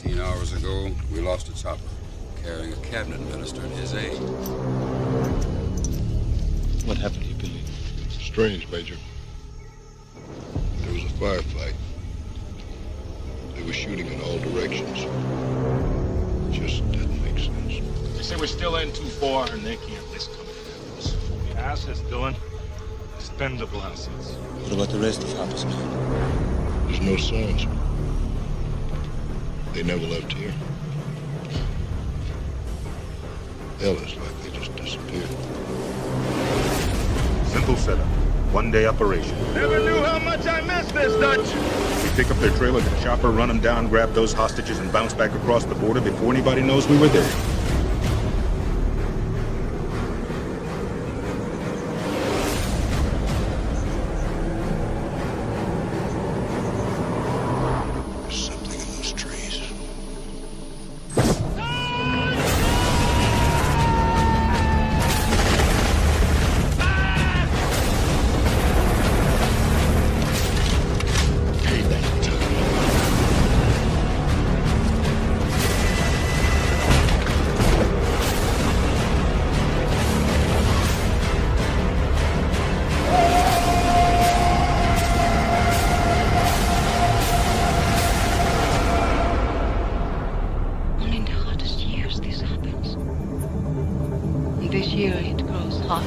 18 hours ago, we lost a chopper carrying a cabinet minister and his aide. What happened, you believe? Strange, Major. There was a firefight. They were shooting in all directions. Just didn't make sense. They say we're still in too far and they can't risk coming after us. The assets, Dylan. Expendable assets. What about the rest of Harper's men? There's no signs. They never left here. Hell, it's like they just disappeared. Simple setup. One-day operation. Never knew how much I missed this, Dutch. We pick up their trailer, get a chopper, run them down, grab those hostages, and bounce back across the border before anybody knows we were there. There's something in those trees. Payback time. Only in the hottest years this happens. And this year it grows hot.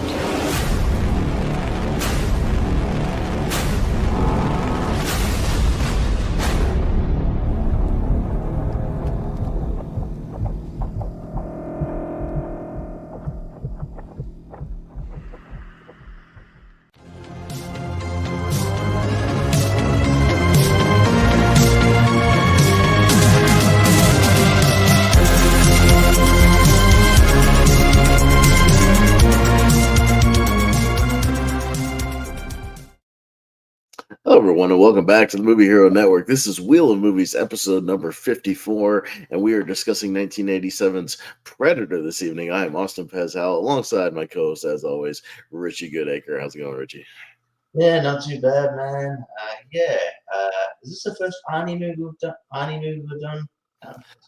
Hello, everyone, and welcome back to the Movie Hero Network. This is Wheel of Movies, episode number 54, and we are discussing 1987's Predator this evening. I am Austin Pez Howell, alongside my co-host, as always, Richie Goodacre. How's it going, Richie? Yeah, not too bad, man. Is this the first Ani movie we've done?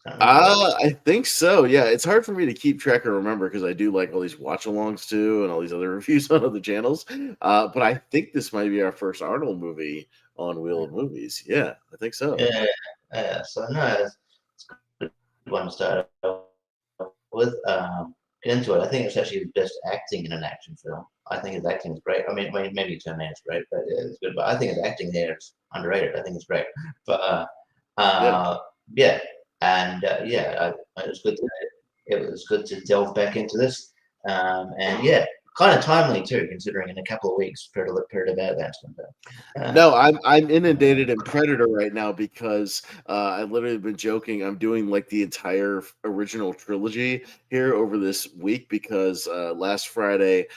I think so. Yeah, it's hard for me to keep track or remember because I do like all these watch-alongs too, and all these other reviews on other channels. But I think this might be our first Arnold movie on Wheel of Movies. Yeah, I think so. Yeah. So no, it's a good one to start with. Get into it. I think it's actually the best acting in an action film. I think his acting is great. I mean maybe Terminator's great, but it's good. But I think his acting here is underrated. I think it's great. But yeah. And it was good. It was good to delve back into this, and yeah, kind of timely too, considering in a couple of weeks Predator Badlands comes out. No, I'm inundated in Predator right now because I've literally been joking. I'm doing like the entire original trilogy here over this week because last Friday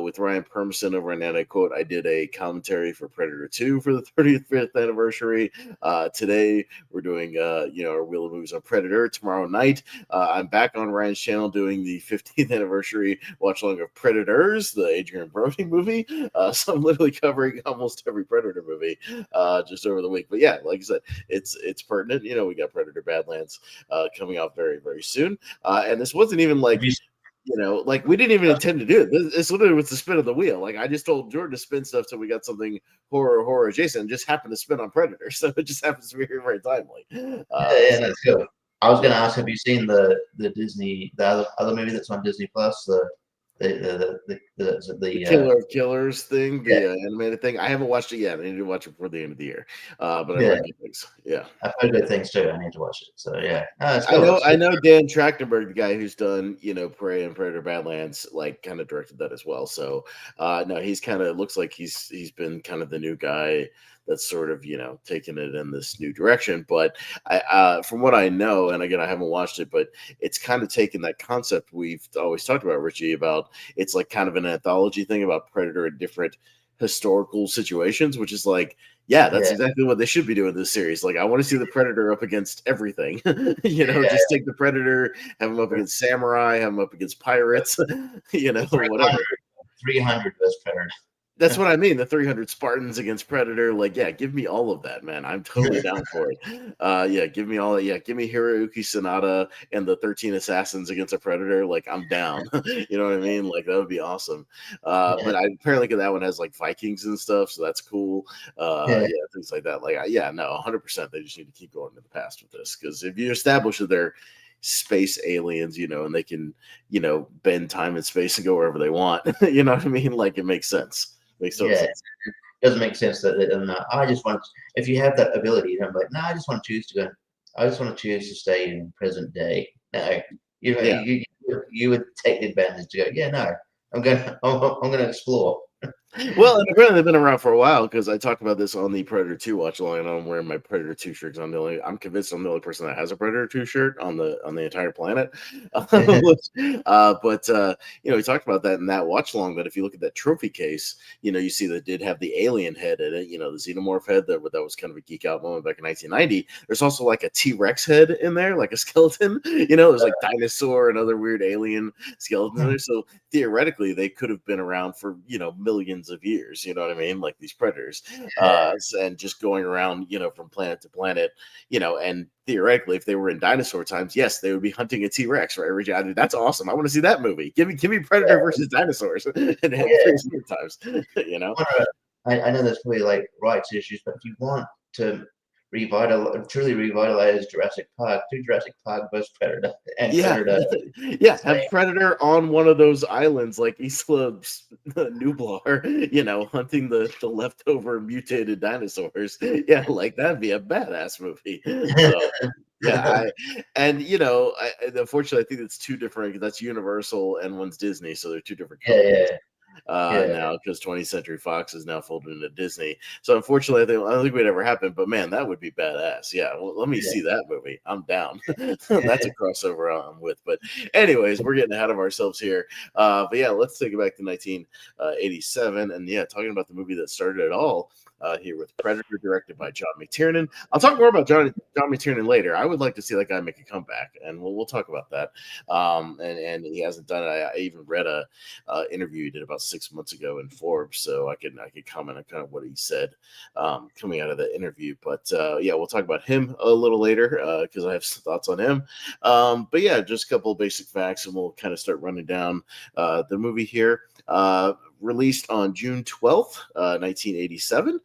with Ryan Permison over on Nana Quote, I did a commentary for Predator 2 for the 35th anniversary. Today we're doing our Wheel of Movies on Predator. Tomorrow night I'm back on Ryan's channel doing the 15th anniversary watch along of Predators, the Adrian Brody movie. So I'm literally covering almost every Predator movie just over the week. But yeah, like I said, it's pertinent. We got Predator Badlands coming out very, very soon. And this wasn't even like like we didn't even intend to do it. This literally was the spin of the wheel. Like I just told Jordan to spin stuff till we got something horror adjacent, and just happened to spin on Predator. So it just happens to be very, very timely. That's good. I was going to ask, have you seen the Disney, the other movie that's on Disney Plus, the Killer of Killers thing, the animated thing? I haven't watched it yet. I need to watch it before the end of the year. But I heard good things. Yeah, I've heard good things too. I need to watch it. So yeah, I know Dan Trachtenberg, the guy who's done Prey and Predator Badlands, like kind of directed that as well. So no, he's kind of looks like he's been kind of the new guy that's sort of taking it in this new direction. But I from what I know, and again I haven't watched it, but it's kind of taken that concept we've always talked about, Richie, about it's like kind of an anthology thing about Predator in different historical situations, which is like, that's exactly what they should be doing this series. Like I want to see the Predator up against everything. Just take the Predator, have him up against samurai, have him up against pirates, whatever. 300 versus Predator. That's what I mean. The 300 Spartans against Predator. Like, yeah, give me all of that, man. I'm totally down for it. Yeah, give me all. Yeah, give me Hiroyuki Sanada and the 13 assassins against a Predator. Like, I'm down. You know what I mean? Like, that would be awesome. Yeah. But I apparently that one has like Vikings and stuff, so that's cool. Yeah. Yeah, things like that. Like, yeah, no, 100%. They just need to keep going to the past with this because if you establish that they're space aliens, and they can, bend time and space and go wherever they want. You know what I mean? Like, it makes sense. Makes total Yeah. sense. It doesn't make sense that I just want. If you have that ability, I'm like, no, I just want to choose to go. I just want to choose to stay in present day. No, Yeah. you would take the advantage to go. Yeah, no, I'm gonna explore. Well, and apparently they've been around for a while because I talked about this on the Predator 2 watch along, and I'm wearing my Predator 2 shirt. I'm convinced I'm the only person that has a Predator 2 shirt on the entire planet. We talked about that in that watch along. That if you look at that trophy case, you see that it did have the alien head in it. The xenomorph head that was kind of a geek out moment back in 1990. There's also like a T-Rex head in there, like a skeleton. There's like dinosaur and other weird alien skeletons in there. So theoretically, they could have been around for millions of years, you know what I mean, like these predators, and just going around, from planet to planet, and theoretically, if they were in dinosaur times, yes, they would be hunting a T-Rex, right? Richie, that's awesome. I want to see that movie. Give me Predator versus dinosaurs and prehistoric times. I know there's probably like rights issues, but if you want to truly revitalize Jurassic Park, do Jurassic Park versus Predator and Predator. Yeah, have Predator on one of those islands like Isla Nublar, hunting the leftover mutated dinosaurs. Yeah, like that'd be a badass movie. Yeah, unfortunately, I think it's two different. That's Universal and one's Disney, so they're two different companies. Now because 20th Century Fox is now folded into Disney. So unfortunately, I don't think it would ever happen. But man, that would be badass. Yeah, well, let me see that movie. I'm down. That's a crossover I'm with. But anyways, we're getting ahead of ourselves here. But yeah, let's take it back to 1987, and talking about the movie that started it all. Here with Predator, directed by John McTiernan. I'll talk more about John McTiernan later. I would like to see that guy make a comeback, and we'll talk about that. And he hasn't done it. I even read a interview he did about 6 months ago in Forbes, so I could comment on kind of what he said coming out of the interview. But we'll talk about him a little later because I have some thoughts on him. But yeah, just a couple of basic facts, and we'll kind of start running down the movie here. Released on June 12th, 1987.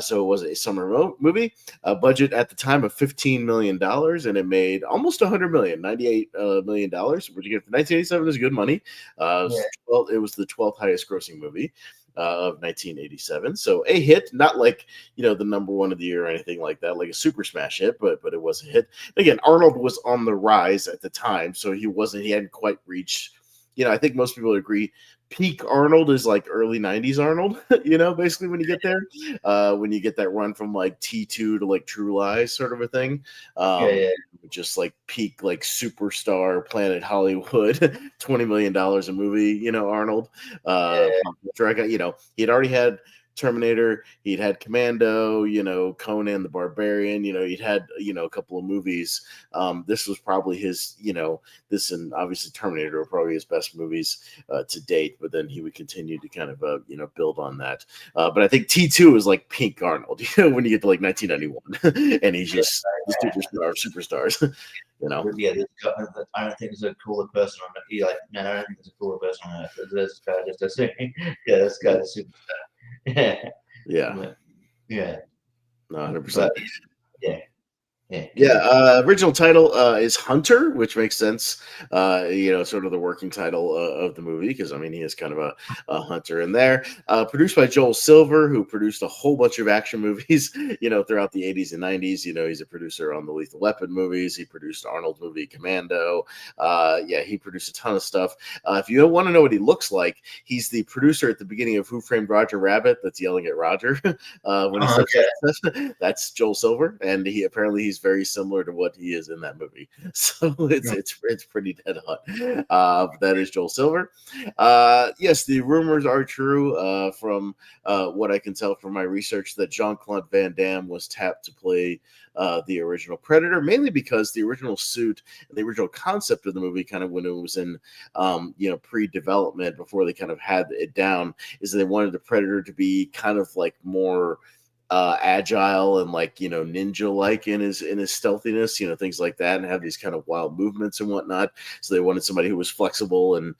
So it was a summer movie. Budget at the time of $15 million, and it made almost $100 million, $98 million, which again for 1987 is good money. It was the 12th highest grossing movie of 1987. So a hit, not like the number one of the year or anything like that, like a super smash hit, but it was a hit. Again, Arnold was on the rise at the time, so he hadn't quite reached. I think most people agree peak Arnold is like early 90s Arnold, basically when you get there, when you get that run from like T2 to like True Lies sort of a thing. Just like peak, like superstar Planet Hollywood, $20 million a movie, Arnold. He'd already had Terminator, he'd had Commando, Conan the Barbarian, he'd had, a couple of movies. This was probably his, this and obviously Terminator were probably his best movies to date, but then he would continue to kind of, build on that. But I think T2 is like pink Arnold, when you get to like 1991 and he's just the superstar of superstars. Yeah, I don't think there's a cooler person on it. You're like, man, I don't think there's a cooler person on earth. This guy just a this guy's a superstar. Yeah. No, 100%. Yeah. Original title is Hunter, which makes sense. Sort of the working title of the movie because he is kind of a hunter in there. Produced by Joel Silver, who produced a whole bunch of action movies, throughout the 80s and 90s. He's a producer on the Lethal Weapon movies. He produced Arnold's movie Commando. He produced a ton of stuff. If you want to know what he looks like, he's the producer at the beginning of Who Framed Roger Rabbit that's yelling at Roger when he starts. That's Joel Silver, and he's he's very similar to what he is in that movie. So it's pretty dead on. That is Joel Silver. Yes, the rumors are true from what I can tell from my research that Jean-Claude Van Damme was tapped to play the original Predator, mainly because the original suit and the original concept of the movie, kind of when it was in pre-development before they kind of had it down, is they wanted the Predator to be kind of like more agile and like ninja like in his stealthiness, things like that, and have these kind of wild movements and whatnot. So they wanted somebody who was flexible and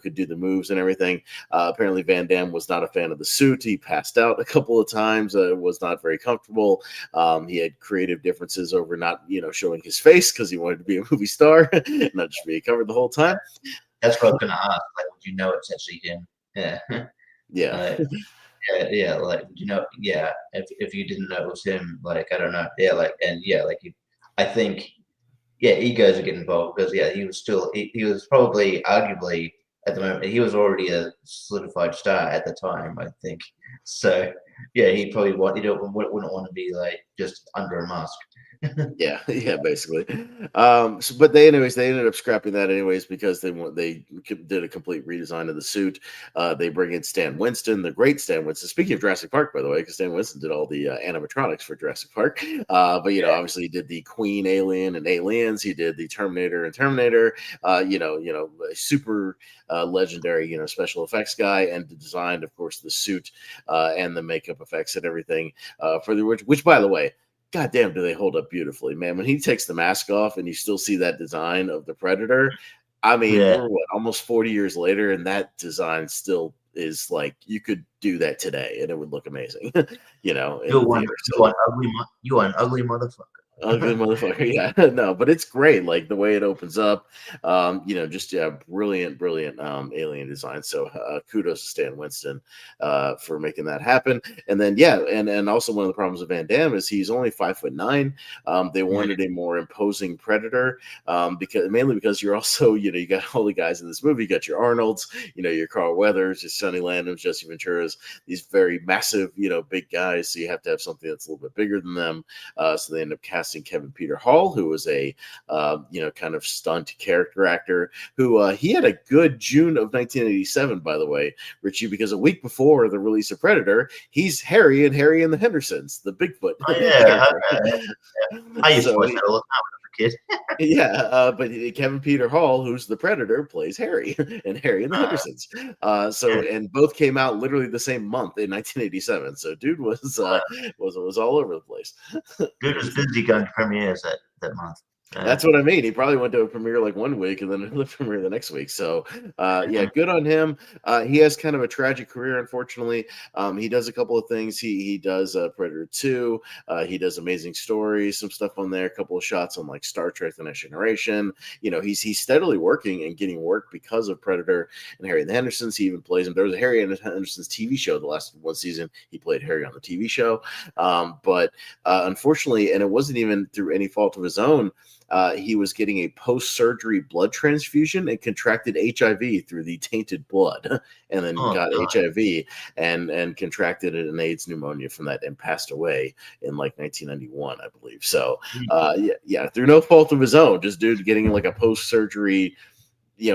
could do the moves and everything. Apparently Van Damme was not a fan of the suit. He passed out a couple of times. Was not very comfortable. He had creative differences over not showing his face because he wanted to be a movie star, not just be covered the whole time. That's what I was gonna ask. Like, would you know it's actually him? Yeah. Yeah. Yeah, like if you didn't know it was him, like I don't know, I think egos are getting involved because he was probably arguably at the moment he was already a solidified star at the time, I think. So he probably wouldn't want to be like just under a mask. yeah, basically. But they ended up scrapping that anyways because they did a complete redesign of the suit. They bring in Stan Winston, the great Stan Winston. Speaking of Jurassic Park, by the way, because Stan Winston did all the animatronics for Jurassic Park. But obviously he did the Queen Alien and Aliens. He did the Terminator and Terminator. Super legendary, special effects guy, and designed, of course, the suit and the makeup effects and everything for the which, by the way, God damn, do they hold up beautifully, man. When he takes the mask off and you still see that design of the Predator, I mean, we're almost 40 years later, and that design still is like, you could do that today and it would look amazing, You are an ugly motherfucker. Ugly motherfucker, yeah. No, but it's great, like the way it opens up. Brilliant alien design. So kudos to Stan Winston for making that happen. And then and also one of the problems with Van Damme is he's only 5'9". They wanted a more imposing Predator because you're also you got all the guys in this movie. You got your Arnolds, your Carl Weathers, your Sonny Landhams, Jesse Venturas, these very massive big guys. So you have to have something that's a little bit bigger than them. So they end up casting Kevin Peter Hall, who was a kind of stunt character actor who he had a good June of 1987, by the way, Richie, because a week before the release of Predator, he's Harry and the Hendersons, the Bigfoot. I used to watch that all the time when I was a kid. But Kevin Peter Hall, who's the Predator, plays Harry and the Hendersons. And both came out literally the same month in 1987. So dude was all over the place. Dude was busy going to premieres that month. That's what I mean. He probably went to a premiere like one week and then another premiere the next week. So, good on him. He has kind of a tragic career, unfortunately. He does a couple of things. He does Predator 2. He does Amazing Stories, some stuff on there, a couple of shots on like Star Trek: The Next Generation. He's steadily working and getting work because of Predator and Harry and the Hendersons. He even plays him. There was a Harry and the Hendersons TV show the last one season. He played Harry on the TV show. But unfortunately, and it wasn't even through any fault of his own, he was getting a post-surgery blood transfusion and contracted HIV through the tainted blood, and then got HIV and contracted an AIDS pneumonia from that and passed away in like 1991, I believe. So, through no fault of his own, just dude getting like a post-surgery,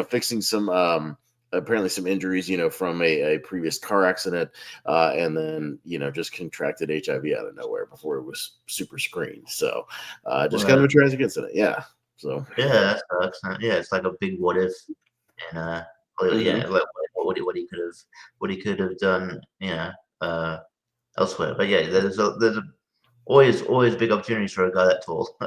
fixing some apparently some injuries, from a previous car accident, and then, just contracted HIV out of nowhere before it was super screened. So, just kind of a tragic incident. Yeah. So. Yeah, that sucks. Yeah, it's like a big what if, and like what he could have done, elsewhere. But there's always big opportunities for a guy that tall.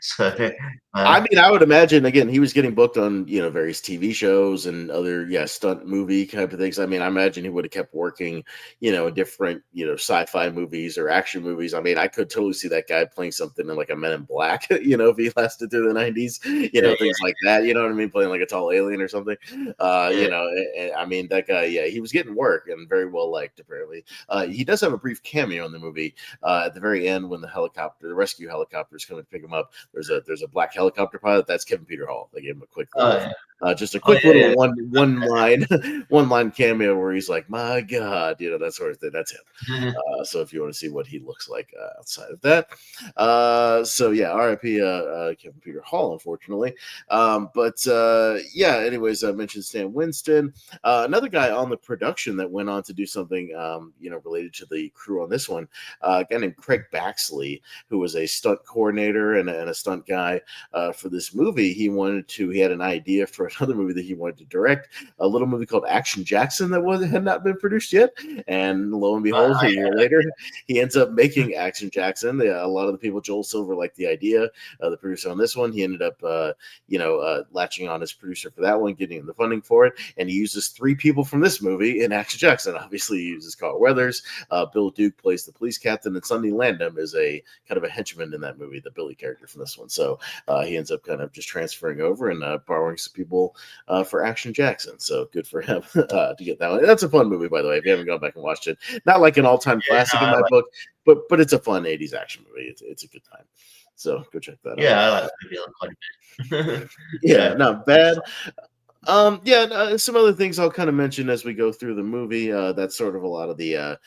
So I mean, I would imagine, again, he was getting booked on various TV shows and other stunt movie type of things. I mean, I imagine he would have kept working in different sci-fi movies or action movies. I mean, I could totally see that guy playing something in like a Men in Black, if he lasted through the 90s, things like that, you know what I mean, playing like a tall alien or something. I mean, that guy, he was getting work and very well liked, apparently. He does have a brief cameo in the movie at the very end then when the rescue helicopters come and pick him up, there's a black helicopter pilot. That's Kevin Peter Hall. They gave him a quick little, just a quick little one line one line cameo where he's like, "My God," that sort of thing. That's him. So if you want to see what he looks like outside of that, so yeah, R.I.P. Kevin Peter Hall, unfortunately. Anyways, I mentioned Stan Winston, another guy on the production that went on to do something, related to the crew on this one. A guy named Craig Baxley, who was a stunt coordinator and a stunt guy for this movie. He had an idea for another movie that he wanted to direct, a little movie called Action Jackson that had not been produced yet. And lo and behold, a year later, he ends up making Action Jackson. A lot of the people, Joel Silver, liked the idea. The producer on this one, he ended up, latching on as producer for that one, getting the funding for it. And he uses 3 people from this movie in Action Jackson. Obviously, he uses Carl Weathers. Bill Duke plays the police captain, and Sunny Landham is a kind of a henchman in that movie, the Billy character from this one. So he ends up kind of just transferring over and borrowing some people for Action Jackson. So good for him to get that one. That's a fun movie, by the way. If you haven't gone back and watched it, not like an all-time classic in my book, but it's a fun 80s action movie. It's a good time. So go check that out. Yeah, I like that movie quite a bit. Yeah, not bad. Some other things I'll kind of mention as we go through the movie. That's sort of a lot of the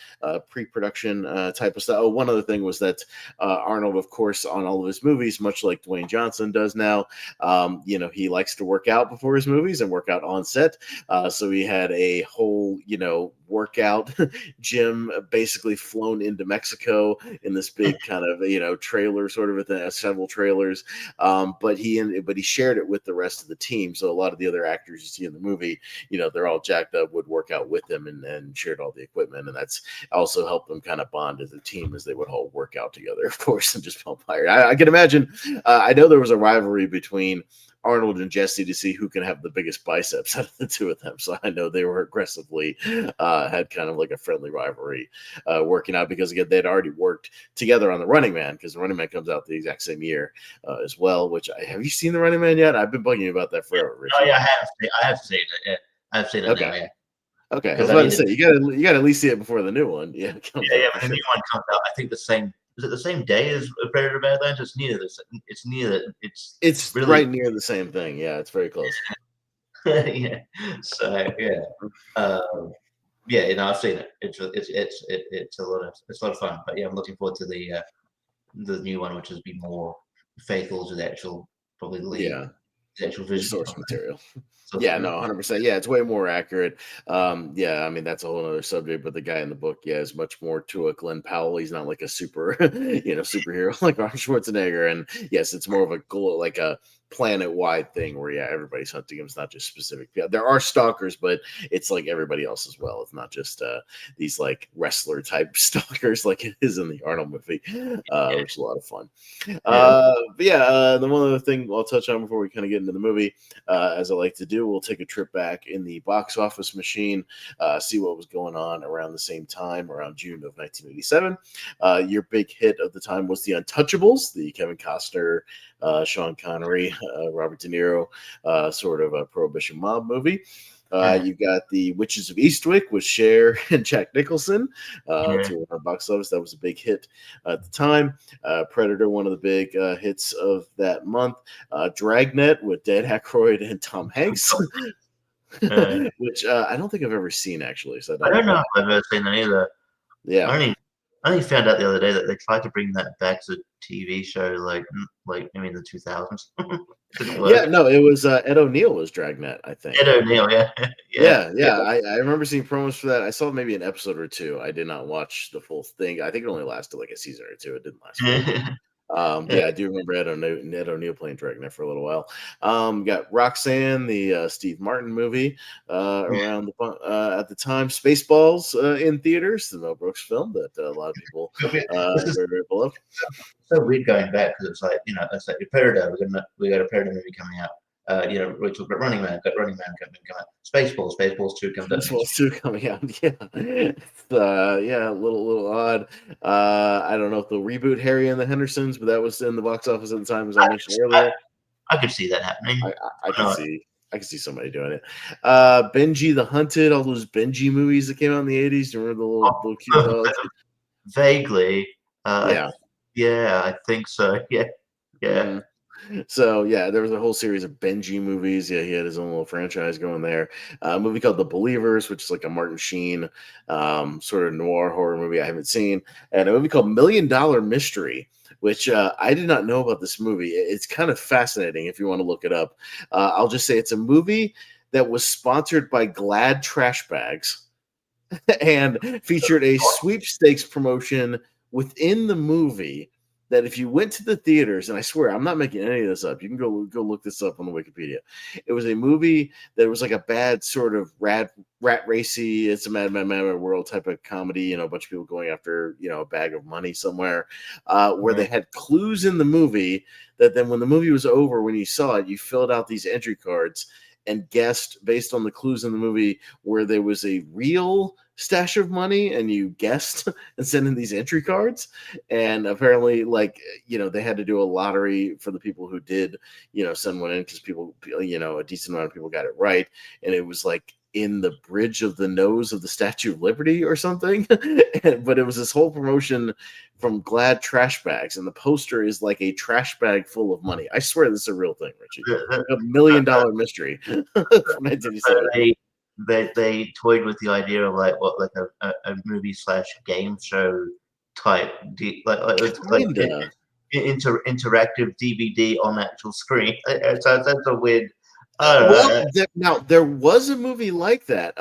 pre-production type of stuff. Oh, one other thing was that Arnold, of course, on all of his movies, much like Dwayne Johnson does now, he likes to work out before his movies and work out on set. So he had a whole, workout gym basically flown into Mexico in this big kind of, trailer sort of with several trailers. But he shared it with the rest of the team. So a lot of the other actors you see in the movie, they're all jacked up, would work out with him and shared all the equipment. And that's also helped them kind of bond as a team as they would all work out together, of course, and just pump iron. I can imagine, I know there was a rivalry between Arnold and Jesse to see who can have the biggest biceps out of the two of them. So I know they were aggressively had kind of like a friendly rivalry working out because, again, they'd already worked together on The Running Man because The Running Man comes out the exact same year as well, have you seen The Running Man yet? I've been bugging you about that forever, Richie. Oh, yeah, I have seen it. Yeah. I've seen it okay. now, yeah. Okay, I was about to say, you got to at least see it before the new one. Yeah, but the new one comes out, I think is it the same day as Predator Badlands? It's near this. It's really right near the same thing. Yeah, it's very close. Yeah. So yeah, I've seen it. It's a lot of fun. But yeah, I'm looking forward to the new one, which will be more faithful to the actual the actual visual source material. Yeah, no, 100%. Yeah, it's way more accurate. That's a whole other subject, but the guy in the book, is much more to a Glenn Powell. He's not like a superhero like Arnold Schwarzenegger. And yes, it's more of a goal, like a planet-wide thing where everybody's hunting him. It's not just specific. Yeah, there are stalkers, but it's like everybody else as well. It's not just these like wrestler type stalkers like it is in the Arnold movie, which is a lot of fun. The one other thing I'll touch on before we kind of get into the movie, as I like to do, we'll take a trip back in the box office machine, see what was going on around the same time, around June of 1987. Your big hit of the time was The Untouchables, the Kevin Costner, Sean Connery, Robert De Niro sort of a prohibition mob movie. You got The Witches of Eastwick with Cher and Jack Nicholson to our box office. That was a big hit at the time. Predator, one of the big hits of that month. Dragnet with Dan Aykroyd and Tom Hanks, which I don't think I've ever seen, actually. So I don't know if I've ever seen that either. Yeah. I only found out the other day that they tried to bring that back to a TV show like maybe in the 2000s. Yeah, no, it was Ed O'Neill was Dragnet, I think. Ed O'Neill, yeah. I remember seeing promos for that. I saw maybe an episode or two. I did not watch the full thing. I think it only lasted like a season or two. It didn't last long. I do remember Ed O'Neill playing Dragnet for a little while. Got Roxanne, the Steve Martin movie, around at the time. Spaceballs in theaters, the Mel Brooks film that a lot of people very, very beloved. So weird going back because it's like it's like Predator. We got a Predator movie coming out. We talked about Running Man. Got Running Man coming out. Spaceballs 2 comes out. Spaceballs 2 coming out. Yeah, it's, a little odd. I don't know if they'll reboot Harry and the Hendersons, but that was in the box office at the time, as I mentioned earlier. I could see that happening. I can see somebody doing it. Benji the Hunted, all those Benji movies that came out in the 80s. Do you remember the little cute dogs? Vaguely. Yeah, I think so. Yeah, yeah. Mhm. So yeah, there was a whole series of Benji movies. Yeah, he had his own little franchise going there. A movie called The Believers, which is like a Martin Sheen sort of noir horror movie I haven't seen, and a movie called Million Dollar Mystery, which I did not know about this movie. It's kind of fascinating if you want to look it up. I'll just say it's a movie that was sponsored by Glad Trash Bags and featured a sweepstakes promotion within the movie that if you went to the theaters, and I swear I'm not making any of this up, you can go look this up on the Wikipedia. It was a movie that was like a bad sort of rat racy, it's a mad world type of comedy, a bunch of people going after a bag of money somewhere, where they had clues in the movie that then when the movie was over, when you saw it, you filled out these entry cards and guessed based on the clues in the movie where there was a real stash of money, and you guessed and sent in these entry cards. And apparently, they had to do a lottery for the people who did, send one in, because people, a decent amount of people got it right. And it was like in the bridge of the nose of the Statue of Liberty or something. But it was this whole promotion from Glad Trash Bags, and the poster is like a trash bag full of money. I swear this is a real thing, Richie. $1 million mystery from 1987. They toyed with the idea of like a movie slash game show type, Kinda. interactive DVD on actual screen. So that's a weird. I don't know. Now there was a movie like that.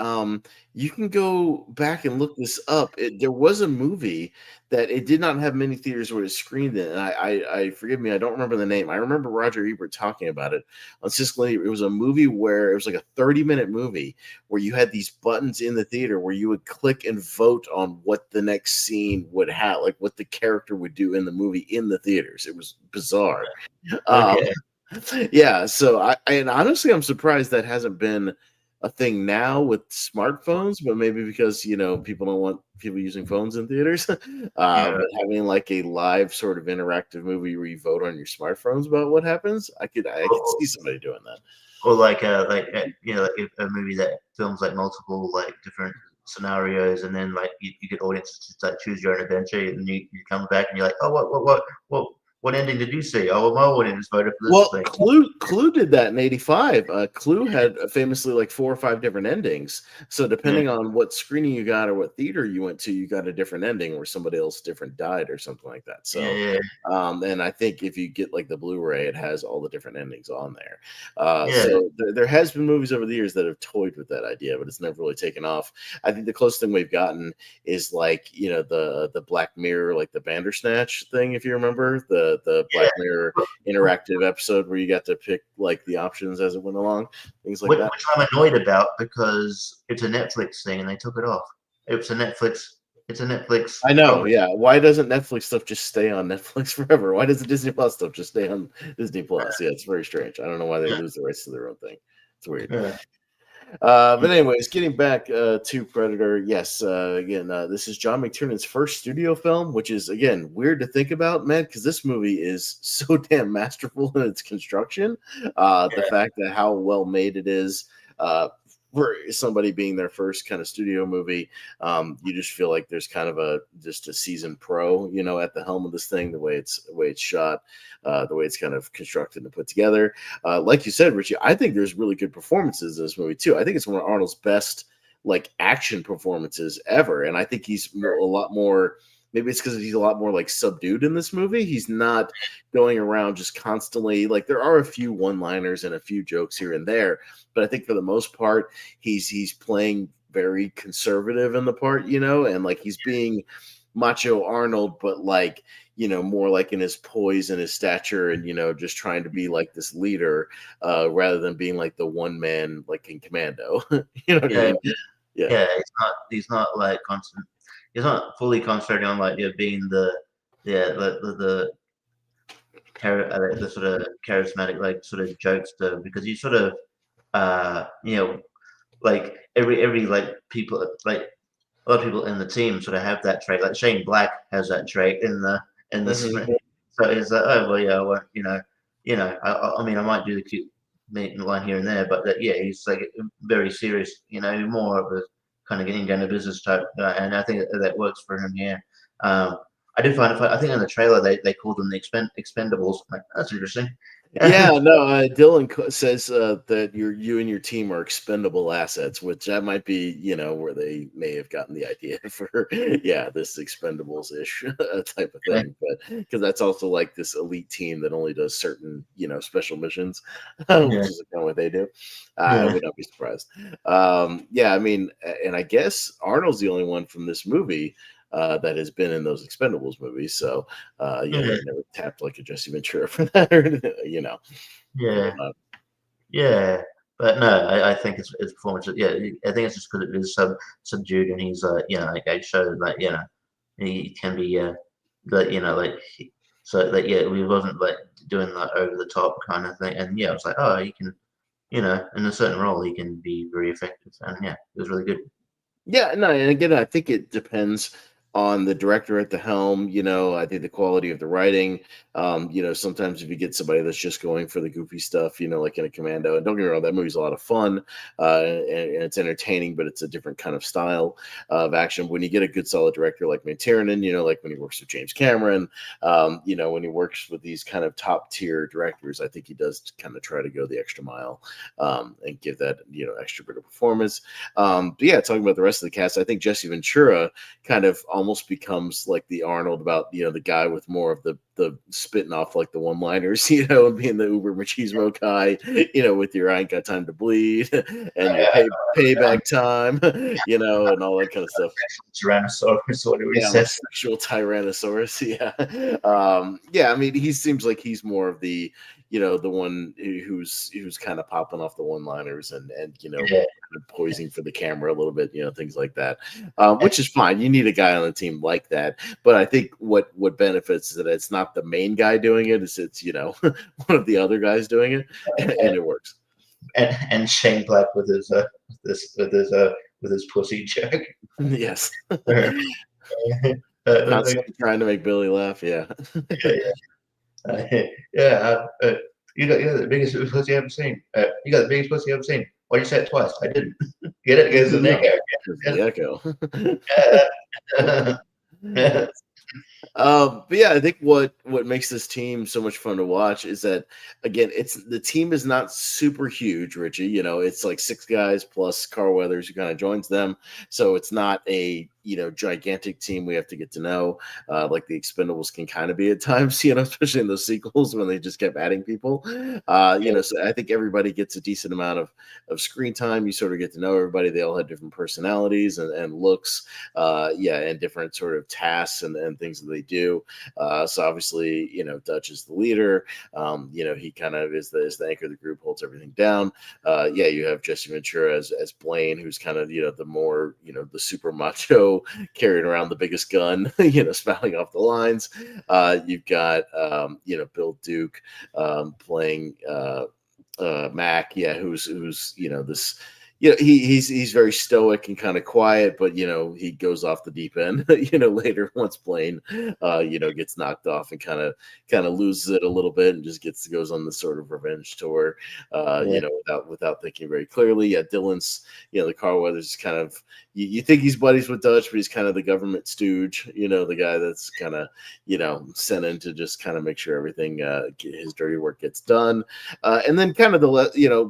You can go back and look this up. There was a movie that it did not have many theaters where it screened it. And I forgive me, I don't remember the name. I remember Roger Ebert talking about it on Sicily. It was a movie where it was like a 30-minute movie where you had these buttons in the theater where you would click and vote on what the next scene would have, like what the character would do in the movie in the theaters. It was bizarre. Okay. Yeah, so and honestly, I'm surprised that hasn't been a thing now with smartphones, but maybe because people don't want people using phones in theaters. But having like a live sort of interactive movie where you vote on your smartphones about what happens, I could see somebody doing that. Or like a movie that films like multiple like different scenarios, and then like you get audiences to like choose your own adventure, and you come back and you're like, oh, what ending did you see? Oh, well, my audience voted for this Well, thing. Clue did that in '85. Clue had famously like 4 or 5 different endings. So depending on what screening you got or what theater you went to, you got a different ending, or somebody else different died or something like that. So, and I think if you get like the Blu-ray, it has all the different endings on there. So there has been movies over the years that have toyed with that idea, but it's never really taken off. I think the closest thing we've gotten is like the Black Mirror, like the Bandersnatch thing, if you remember the Black Mirror interactive episode where you got to pick like the options as it went along, things like that. Which I'm annoyed about because it's a Netflix thing and they took it off. It's a Netflix. I know, yeah. Why doesn't Netflix stuff just stay on Netflix forever? Why does the Disney Plus stuff just stay on Disney Plus? Yeah, it's very strange. I don't know why they lose the rights to their own thing. It's weird. Yeah. But anyways, getting back to Predator, yes. Again, this is John McTiernan's first studio film, which is again weird to think about, man, because this movie is so damn masterful in its construction. The fact that how well made it is, for somebody being their first kind of studio movie, you just feel like there's kind of just a seasoned pro, at the helm of this thing. The way it's shot, the way it's kind of constructed and put together. Like you said, Richie, I think there's really good performances in this movie too. I think it's one of Arnold's best like action performances ever, and I think he's a lot more. Maybe it's because he's a lot more like subdued in this movie. He's not going around just constantly like there are a few one-liners and a few jokes here and there, but I think for the most part he's playing very conservative in the part, and like he's being macho Arnold, but like more like in his poise and his stature, and just trying to be like this leader, rather than being like the one man like in Commando. You know what I mean? Yeah. He's not like constant. He's not fully concentrating on like being the sort of charismatic like sort of jokester, because he's sort of like every like people like a lot of people in the team sort of have that trait. Like Shane Black has that trait in the so it's like, oh well, yeah, well, I mean I might do the cute line here and there, but he's like very serious, more of a kind of getting down to business type, and I think that works for him here. I did find it funny. I think in the trailer they called them the Expendables. I'm like, that's interesting. Yeah, no. Dylan says that you and your team are expendable assets, which that might be, where they may have gotten the idea for, this Expendables ish type of thing. But because that's also like this elite team that only does certain, special missions, which is kind of what they do. I would not be surprised. I mean, and I guess Arnold's the only one from this movie that has been in those Expendables movies. So, they never tapped like a Jesse Ventura for that, Yeah, yeah. But no, I think his performance. Yeah, I think it's just because it is subdued, and he's like I showed like he can be so that we wasn't like doing that over the top kind of thing, and I was like, oh, he can, in a certain role, he can be very effective, and it was really good. Yeah, no, and again, I think it depends on the director at the helm. I think the quality of the writing. Sometimes if you get somebody that's just going for the goofy stuff, like in a Commando, and don't get me wrong, that movie's a lot of fun, and it's entertaining, but it's a different kind of style of action. When you get a good solid director like McTiernan, like when he works with James Cameron, when he works with these kind of top tier directors, I think he does kind of try to go the extra mile, and give that extra bit of performance. But talking about the rest of the cast, I think Jesse Ventura kind of almost becomes like the Arnold about the guy with more of the spitting off like the one-liners, and being the uber machismo guy, with your I ain't got time to bleed and your payback time, and all that kind of stuff. Tyrannosaurus, what do we say? Sexual Tyrannosaurus, I mean, he seems like he's more of the the one who's kind of popping off the one-liners and poising for the camera a little bit, things like that, which is fine. You need a guy on the team like that. But I think what benefits is that it's not the main guy doing it; it's one of the other guys doing it, and it works. And Shane Black with his pussy joke. Yes. Not trying to make Billy laugh. Yeah. You got the biggest pussy I've ever seen. You got the biggest pussy I've ever seen. Why did you say it twice? I didn't. Get it? Because the echo. But I think what makes this team so much fun to watch is that, again, the team is not super huge, Richie. It's like 6 guys plus Carl Weathers who kind of joins them, so it's not a gigantic team we have to get to know, like the Expendables can kind of be at times, especially in those sequels when they just kept adding people. So I think everybody gets a decent amount of screen time. You sort of get to know everybody. They all have different personalities and looks, and different sort of tasks and things that they do. So obviously, Dutch is the leader. He kind of is the anchor of the group, holds everything down. You have Jesse Ventura as Blaine, who's kind of the more the super macho, carrying around the biggest gun, spouting off the lines. You've got Bill Duke playing Mac, who's this. He's very stoic and kind of quiet, but he goes off the deep end. Later once Blaine, gets knocked off and kind of loses it a little bit and just goes on this sort of revenge tour. Without thinking very clearly. Dylan's, the Carl Weathers is kind of you think he's buddies with Dutch, but he's kind of the government stooge. The guy that's kind of sent in to just kind of make sure everything his dirty work gets done. And then kind of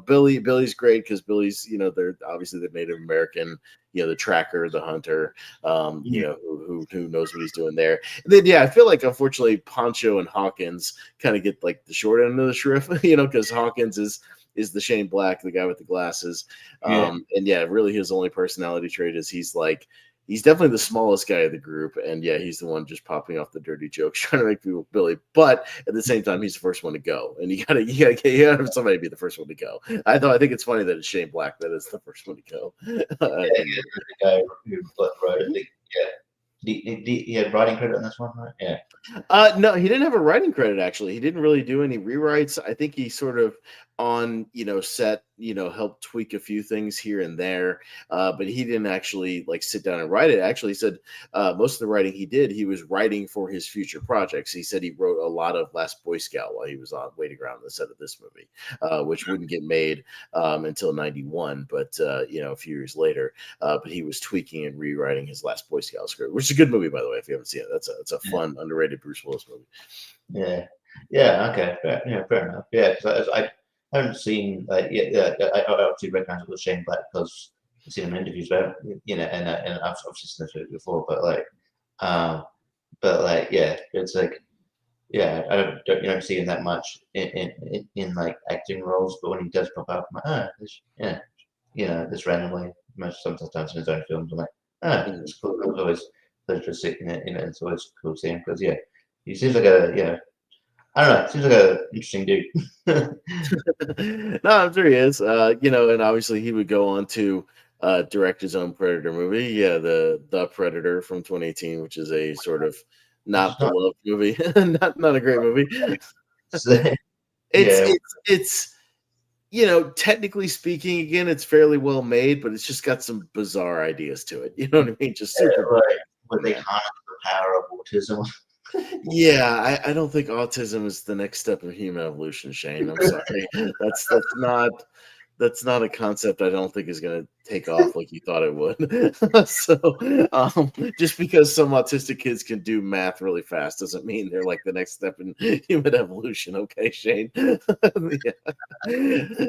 Billy's great because Billy's they're obviously the Native American, the tracker, the hunter, who knows what he's doing there. And then I feel like unfortunately Poncho and Hawkins kind of get like the short end of the shrift, because Hawkins is the Shane Black, the guy with the glasses. Really his only personality trait is he's definitely the smallest guy of the group, and he's the one just popping off the dirty jokes, trying to make people Billy. But at the same time, he's the first one to go, and you gotta have somebody be the first one to go. I think it's funny that it's Shane Black that is the first one to go. The guy who wrote it. He had writing credit on this one, right? Yeah. No, he didn't have a writing credit. Actually, he didn't really do any rewrites. I think he sort of on set, helped tweak a few things here and there, but he didn't actually like sit down and write it. Actually, he said most of the writing he was writing for his future projects. He said he wrote a lot of Last Boy Scout while he was on waiting around the set of this movie, which wouldn't get made until 91, but a few years later. But he was tweaking and rewriting his Last Boy Scout script, which is a good movie, by the way. If you haven't seen it, that's a fun, underrated Bruce Willis movie. Yeah, okay, fair enough. Yeah, because I haven't seen I obviously recognize it was Shane Black because I've seen him in interviews, but and I've obviously seen it before, yeah, it's like I don't you don't see him that much in like acting roles, but when he does pop up, I'm like, this randomly, sometimes in his own films, I'm like, it's cool. It's always pleasure to see it, it's always cool to see him because he seems like I don't know. Seems like an interesting dude. No, I'm sure he is. And obviously he would go on to direct his own Predator movie. Yeah, the Predator from 2018, which is a sort of not beloved movie, not a great movie. It's technically speaking, again, it's fairly well made, but it's just got some bizarre ideas to it. You know what I mean? Just super. Right. When they harness the power of autism. Yeah, I don't think autism is the next step of human evolution, Shane. I'm sorry. That's not a concept I don't think is going to take off like you thought it would. So, just because some autistic kids can do math really fast doesn't mean they're like the next step in human evolution. Okay, Shane.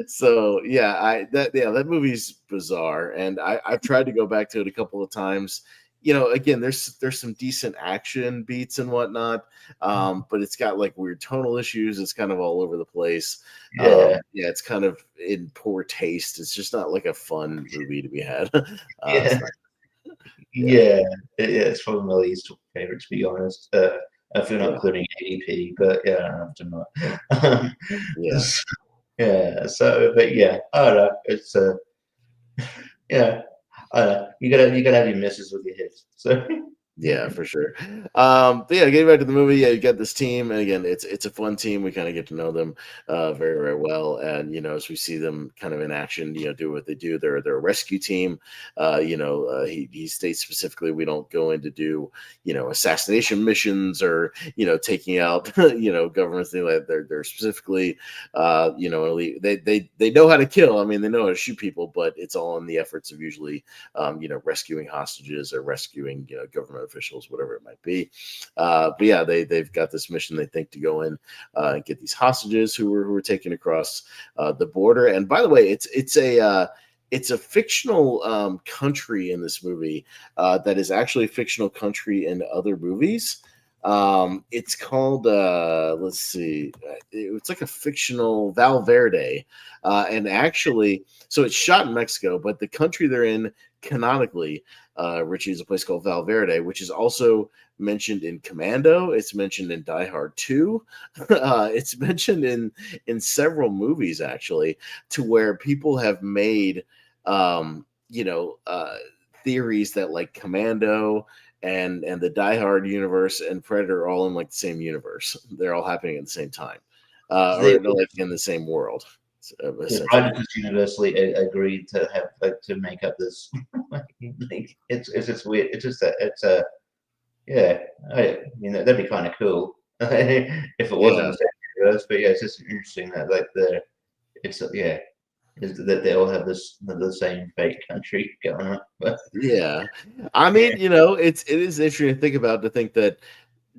So that movie's bizarre, and I've tried to go back to it a couple of times. Again, there's some decent action beats and whatnot, but it's got like weird tonal issues. It's kind of all over the place. It's kind of in poor taste. It's just not like a fun movie to be had. It's probably my least favorite, to be honest. If you're not including ADP, but I'm not. So, but I don't know. It's you gotta have your misses with your hits. So yeah, for sure. But getting back to the movie, you got this team, and again, it's a fun team. We kind of get to know them very, very well, and as we see them kind of in action, do what they do. They're a rescue team. He states specifically we don't go in to do assassination missions or taking out governments. Things like that. They're specifically elite. They know how to kill. I mean, they know how to shoot people, but it's all in the efforts of usually rescuing hostages or rescuing government officials, whatever it might be. They've got this mission, they think, to go in and get these hostages who were taken across the border. And by the way, it's a fictional country in this movie that is actually a fictional country in other movies. It's called let's see, it's like a fictional Valverde, and actually, so it's shot in Mexico, but the country they're in canonically, Richie, is a place called Valverde, which is also mentioned in Commando. It's mentioned in Die Hard 2. It's mentioned in several movies, actually, to where people have made theories that like Commando and the Die Hard universe and Predator are all in like the same universe. They're all happening at the same time, or like in the same world. The writers universally agreed to have to make up this. It's just weird. It's just that'd be kind of cool if it wasn't the same universe. But it's just interesting that is that they all have the same fake country going on. But, I mean, it is interesting to think about, to think that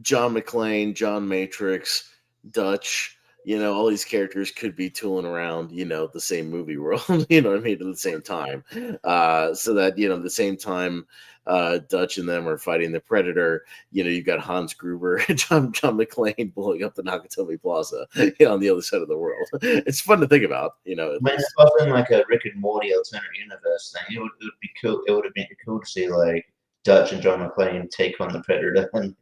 John McClane, John Matrix, Dutch, all these characters could be tooling around, the same movie world, you know what I mean, at the same time. So that, at the same time, Dutch and them are fighting the Predator, you've got Hans Gruber and John McClane blowing up the Nakatomi Plaza, on the other side of the world. It's fun to think about, It's often like a Rick and Morty alternate universe thing. It would be cool. It would have been cool to see like Dutch and John McClane take on the Predator. And,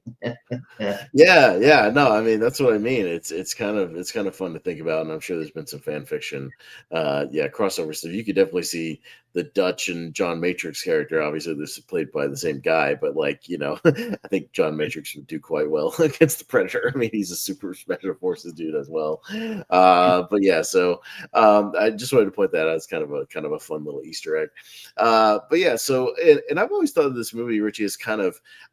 yeah. Yeah. No, I mean that's what I mean. It's kind of fun to think about, and I'm sure there's been some fan fiction, crossover stuff. You could definitely see the Dutch and John Matrix character. Obviously, this is played by the same guy, but I think John Matrix would do quite well against the Predator. I mean, he's a super special forces dude as well. But yeah, so I just wanted to point that out as kind of a fun little Easter egg. But yeah, so and I've always thought of this movie, Richie, is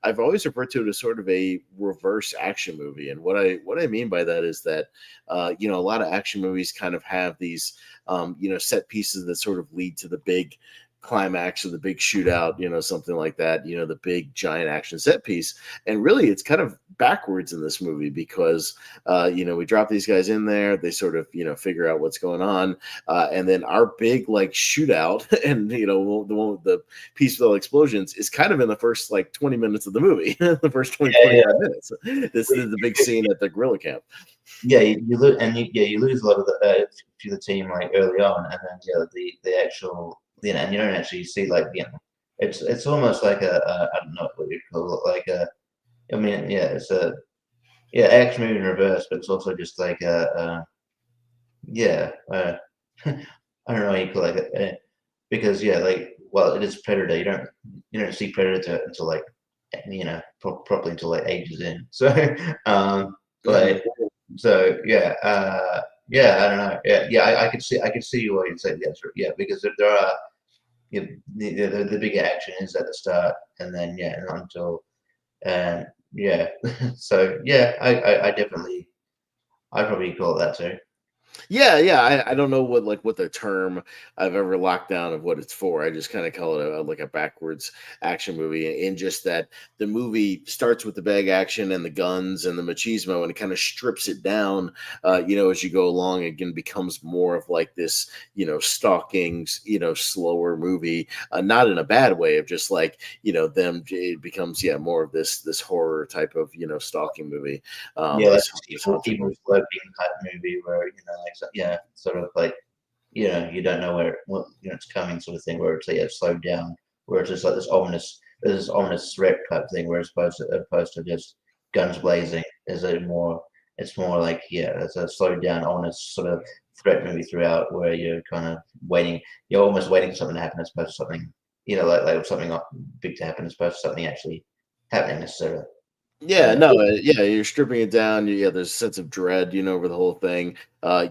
I've always referred to it as sort of a reverse action movie, and what I mean by that is that a lot of action movies kind of have these set pieces that sort of lead to the big climax or the big shootout, something like that, the big giant action set piece. And really it's kind of backwards in this movie because we drop these guys in there, they sort of figure out what's going on, and then our big like shootout and the one with the piece with all explosions is kind of in the first like 20 minutes of the movie. The first 25 minutes. This is the big scene at the guerrilla camp. Yeah, you lose, and you lose a lot of the team like early on, and then the actual, and you don't actually see like it's almost like I don't know what you'd call it, like it's a action movie in reverse, but it's also just like I don't know how you call it, because it is Predator. You don't see Predator until like properly until like ages in. So I don't know. I could see why you'd say yes. Yeah, because there are the big action is at the start, and then not until so I probably call it that too. Yeah. I don't know what the term I've ever locked down of what it's for. I just kind of call it a backwards action movie, and just that the movie starts with the big action and the guns and the machismo, and it kind of strips it down, as you go along. Again, becomes more of like this, stalking, slower movie, not in a bad way of just like them. It becomes more of this horror type of stalking movie. Like evil sloping type movie where sort of like you don't know where it's coming, sort of thing, where it's slowed down, where it's just like this ominous threat type thing, where opposed to just guns blazing, it's more like it's a slowed down ominous sort of threat movie throughout, where you're kind of you're almost waiting for something to happen as opposed to something like something big to happen as opposed to something actually happening necessarily. You're stripping it down. There's a sense of dread, over the whole thing.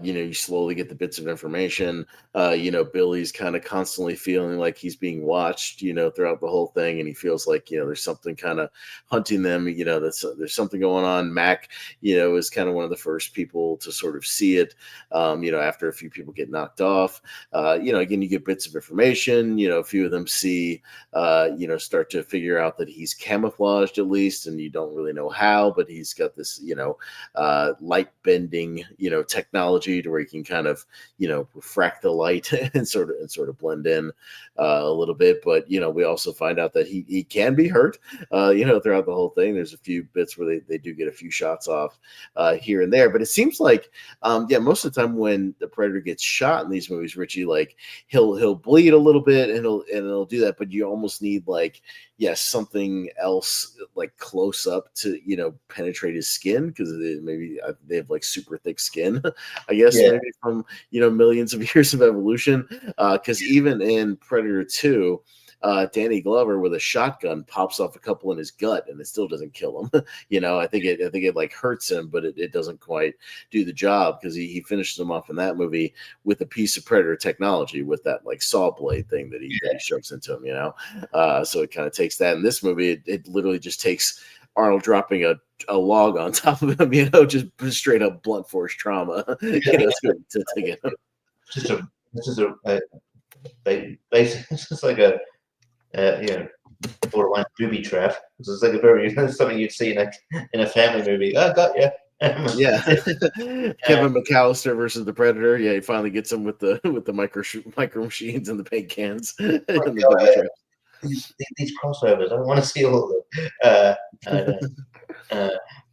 You slowly get the bits of information. Billy's kind of constantly feeling like he's being watched, throughout the whole thing, and he feels like there's something kind of hunting them. There's something going on. Mac, is kind of one of the first people to sort of see it. After a few people get knocked off, again you get bits of information. A few of them see, start to figure out that he's camouflaged at least, and you don't really know how, but he's got this, light bending, technology to where he can kind of, refract the light and sort of blend in a little bit. But, we also find out that he can be hurt, throughout the whole thing. There's a few bits where they do get a few shots off here and there, but it seems like, most of the time when the Predator gets shot in these movies, Richie, like he'll bleed a little bit and he'll do that, but you almost need like, something else like close up to penetrate his skin, because maybe they have like super thick skin, I guess, maybe from millions of years of evolution. Because even in Predator 2, Danny Glover with a shotgun pops off a couple in his gut, and it still doesn't kill him. I think it like hurts him, but it doesn't quite do the job, because he finishes him off in that movie with a piece of Predator technology with that like saw blade thing that he shoves into him. So it kind of takes that. In this movie, it literally just takes Arnold dropping a log on top of him, just straight up blunt force trauma, to get him. It's just like a borderline booby trap. It's like a very something you'd see in a family movie. Oh, got you. Kevin McAllister versus the Predator. Yeah, he finally gets him with the micro machines and the paint cans. These crossovers, I want to see all of them.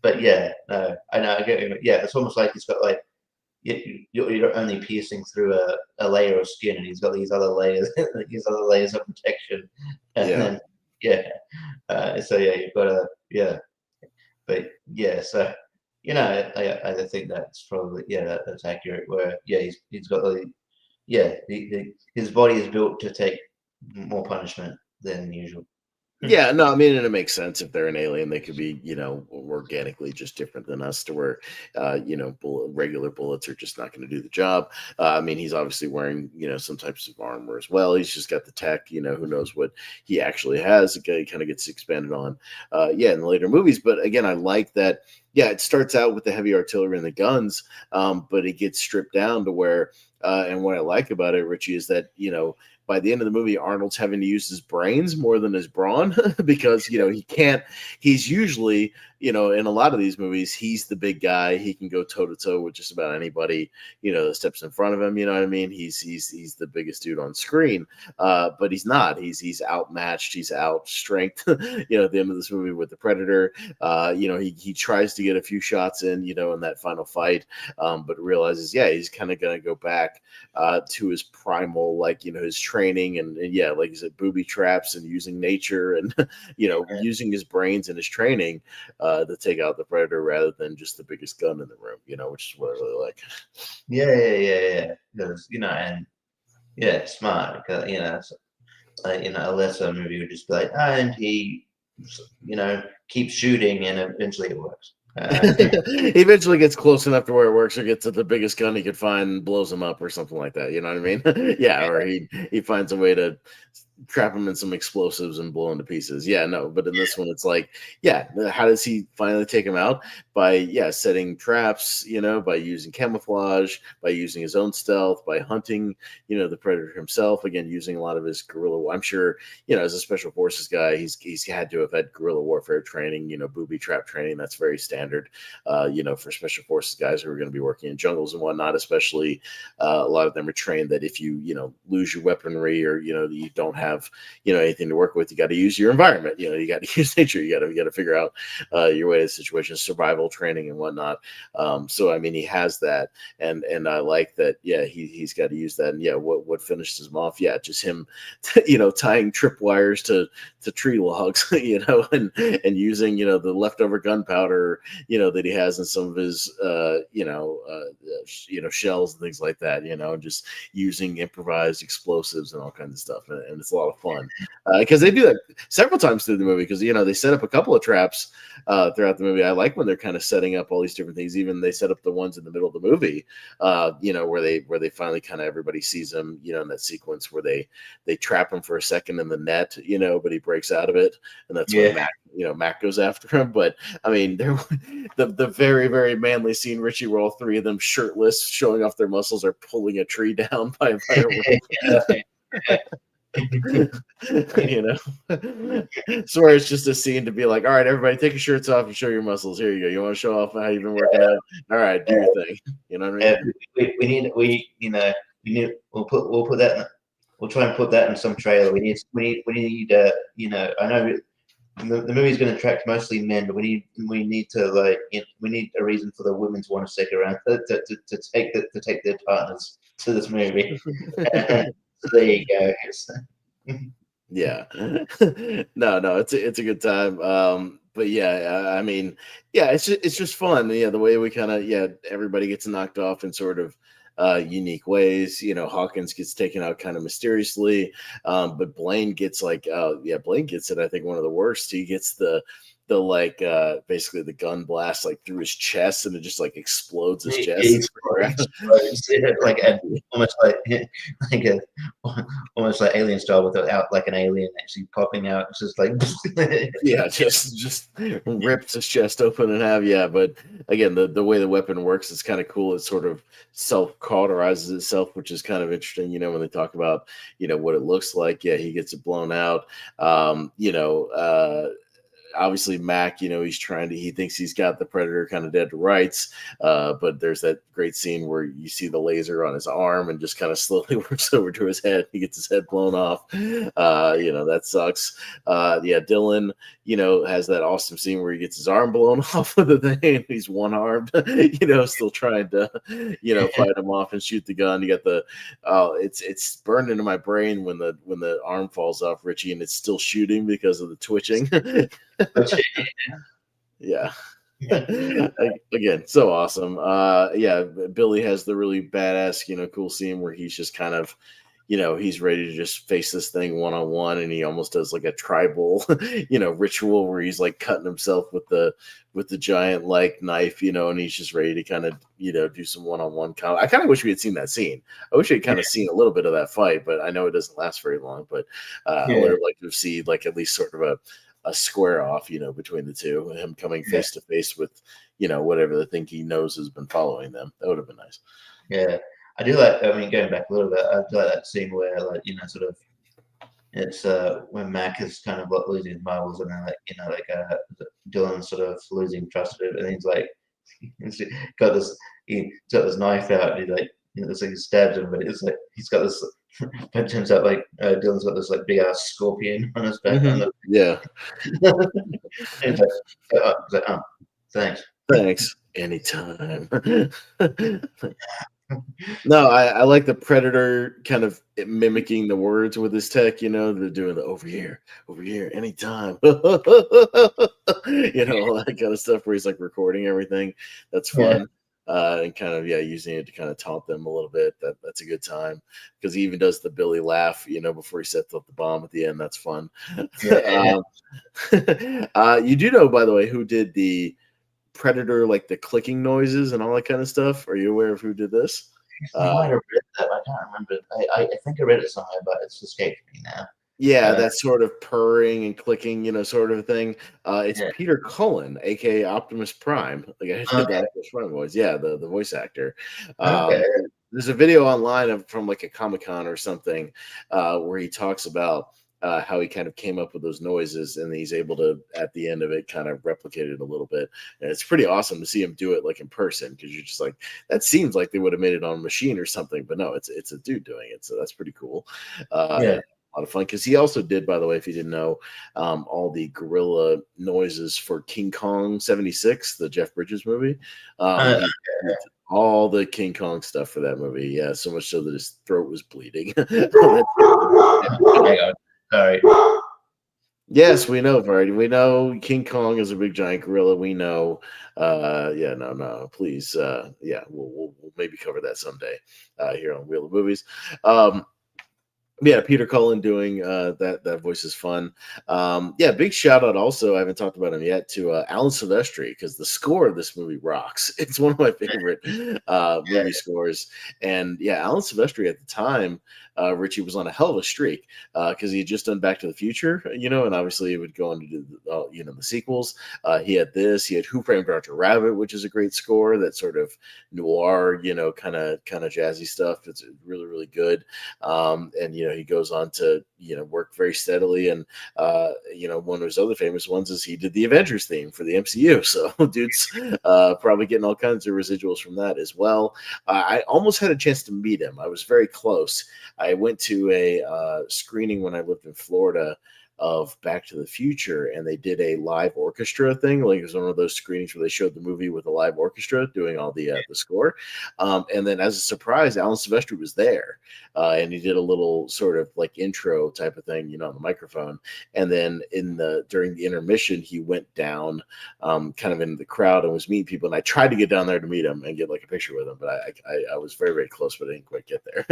But I know. I get it. It's almost like he's got like you're only piercing through a layer of skin, and he's got these other layers, of protection. And then Yeah. So yeah, you've got to but yeah. So I think that's probably that's accurate. Where he's got his body is built to take more punishment than usual. Yeah, no, I mean, and it makes sense if they're an alien, they could be, organically just different than us to where, regular bullets are just not going to do the job. I mean, he's obviously wearing, some types of armor as well. He's just got the tech, who knows what he actually has. It kind of gets expanded on, in the later movies. But again, I like that. Yeah, it starts out with the heavy artillery and the guns, but it gets stripped down to where, and what I like about it, Richie, is that, by the end of the movie, Arnold's having to use his brains more than his brawn because, he can't, he's usually, in a lot of these movies, he's the big guy. He can go toe to toe with just about anybody, that steps in front of him. You know what I mean? He's the biggest dude on screen, but he's not. He's outmatched. He's out strength, at the end of this movie with the Predator. He tries to get a few shots in, in that final fight, but realizes, he's kind of going to go back to his primal, his training and like you said, booby traps and using nature and, using his brains and his training to take out the Predator rather than just the biggest gun in the room, which is what I really like. Yeah. Because, smart. Because, a lesser movie would just be like, and he, keeps shooting and eventually it works. He eventually gets close enough to where it works or gets to the biggest gun he could find and blows him up or something like that. You know what I mean? Or he finds a way to trap him in some explosives and blow him to pieces. But in this one, it's like, how does he finally take him out? By, setting traps, by using camouflage, by using his own stealth, by hunting, the Predator himself, again, using a lot of his guerrilla. I'm sure, as a special forces guy, he's had to have had guerrilla warfare training, booby trap training. That's very standard, for special forces guys who are going to be working in jungles and whatnot, especially a lot of them are trained that if you, lose your weaponry or, you don't have, anything to work with, you got to use your environment. You got to use nature. You got to figure out your way to the situation, survival training and whatnot. So I mean, he has that, and I like that. He's got to use that. And what finishes him off? Just him, tying tripwires to tree logs, and using the leftover gunpowder, that he has in some of his shells and things like that. Just using improvised explosives and all kinds of stuff, and it's a lot of fun because they do that several times through the movie because they set up a couple of traps throughout the movie. I like when they're kind of setting up all these different things. Even they set up the ones in the middle of the movie, where they finally kind of everybody sees him, in that sequence where they trap him for a second in the net, but he breaks out of it, and that's when Mac goes after him. But I mean, the very, very manly scene, Richie, where all three of them shirtless, showing off their muscles, are pulling a tree down by a rope. So it's just a scene to be like, all right, everybody take your shirts off and show your muscles. Here you go. You want to show off how you've been working out? All right, do your thing. You know what I mean? We'll put that we'll try and put that in some trailer. We need I know the movie's going to attract mostly men, but we need to we need a reason for the women to want to stick around to take their partners to this movie. So there you go. No, it's a good time. But I mean, it's just fun. The way we kind of everybody gets knocked off in sort of unique ways. Hawkins gets taken out kind of mysteriously, but Blaine gets Blaine gets it. I think one of the worst. He gets the basically the gun blast through his chest, and it just explodes his chest. Almost like Alien style, without an alien actually popping out. It's just just rips his chest open in half. But again, the way the weapon works is kind of cool. It sort of self-cauterizes itself, which is kind of interesting. When they talk about what it looks like. He gets it blown out. obviously Mac, he's he thinks he's got the Predator kind of dead to rights. But there's that great scene where you see the laser on his arm and just kind of slowly works over to his head. He gets his head blown off. That sucks. Dylan, has that awesome scene where he gets his arm blown off of the thing. And he's one armed, still trying to, fight him off and shoot the gun. You got the, it's burned into my brain when the arm falls off Richie and it's still shooting because of the twitching. Yeah. Again, so awesome. Billy has the really badass, cool scene where he's just kind of, he's ready to just face this thing one-on-one, and he almost does like a tribal, ritual where he's like cutting himself with the giant like knife, and he's just ready to kind of, do some one-on-one combat. I kind of wish we had seen that scene. I wish we had kind of seen a little bit of that fight, but I know it doesn't last very long. But I would have liked to see like at least sort of a square off, between the two, and him coming face to face with, whatever the thing he knows has been following them. That would have been nice. Yeah. I do like, going back a little bit, I do like that scene where, like, sort of, it's when Mac is kind of like losing his marbles, and then, like, Dylan's sort of losing trust of it, and he's like, he's got this knife out, and he like, it's like he stabs him, but it's like he's got this. It turns out like Dylan's got this like big ass scorpion on his back. Mm-hmm. Yeah. He's like, oh, thanks. Anytime. No, I like the Predator kind of mimicking the words with his tech, they're doing the over here, anytime. All that kind of stuff where he's like recording everything. That's fun. And kind of, using it to kind of taunt them a little bit. That's a good time, because he even does the Billy laugh, before he sets up the bomb at the end. That's fun. You do know, by the way, who did the Predator, like the clicking noises and all that kind of stuff? Are you aware of who did this? I might have read that, but I can't remember. I think I read it somewhere, but it's escaped me now. Yeah, that sort of purring and clicking, sort of a thing. It's Peter Cullen, aka Optimus Prime. Like I did the Optimus Prime voice. Yeah, the voice actor. There's a video online from like a Comic-Con or something where he talks about how he kind of came up with those noises, and he's able to, at the end of it, kind of replicate it a little bit. And it's pretty awesome to see him do it like in person, because you're just like, that seems like they would have made it on a machine or something, but no, it's a dude doing it. So that's pretty cool. A lot of fun, because he also did, by the way, if you didn't know, all the gorilla noises for King Kong 76, the Jeff Bridges movie. All the King Kong stuff for that movie. Yeah, so much so that his throat was bleeding. Sorry. Yes, we know, Vardy. We know King Kong is a big giant gorilla. We know. Please. We'll maybe cover that someday here on Wheel of Movies. Peter Cullen doing that voice is fun. Big shout out also, I haven't talked about him yet, to Alan Silvestri, because the score of this movie rocks. It's one of my favorite movie scores. And Alan Silvestri at the time, Richie, was on a hell of a streak, because he had just done Back to the Future, and obviously he would go on to do the sequels. He had Who Framed Roger Rabbit, which is a great score, that sort of noir, kind of jazzy stuff. It's really, really good. And he goes on to work very steadily, and one of his other famous ones is he did the Avengers theme for the MCU. So dude's probably getting all kinds of residuals from that as well. I almost had a chance to meet him. I was very close. I went to a screening when I lived in Florida of Back to the Future, and they did a live orchestra thing. Like, it was one of those screenings where they showed the movie with a live orchestra doing all the score. And then as a surprise, Alan Silvestri was there, and he did a little sort of like intro type of thing, on the microphone. And then during the intermission, he went down kind of into the crowd and was meeting people. And I tried to get down there to meet him and get like a picture with him, but I was very, very close, but I didn't quite get there.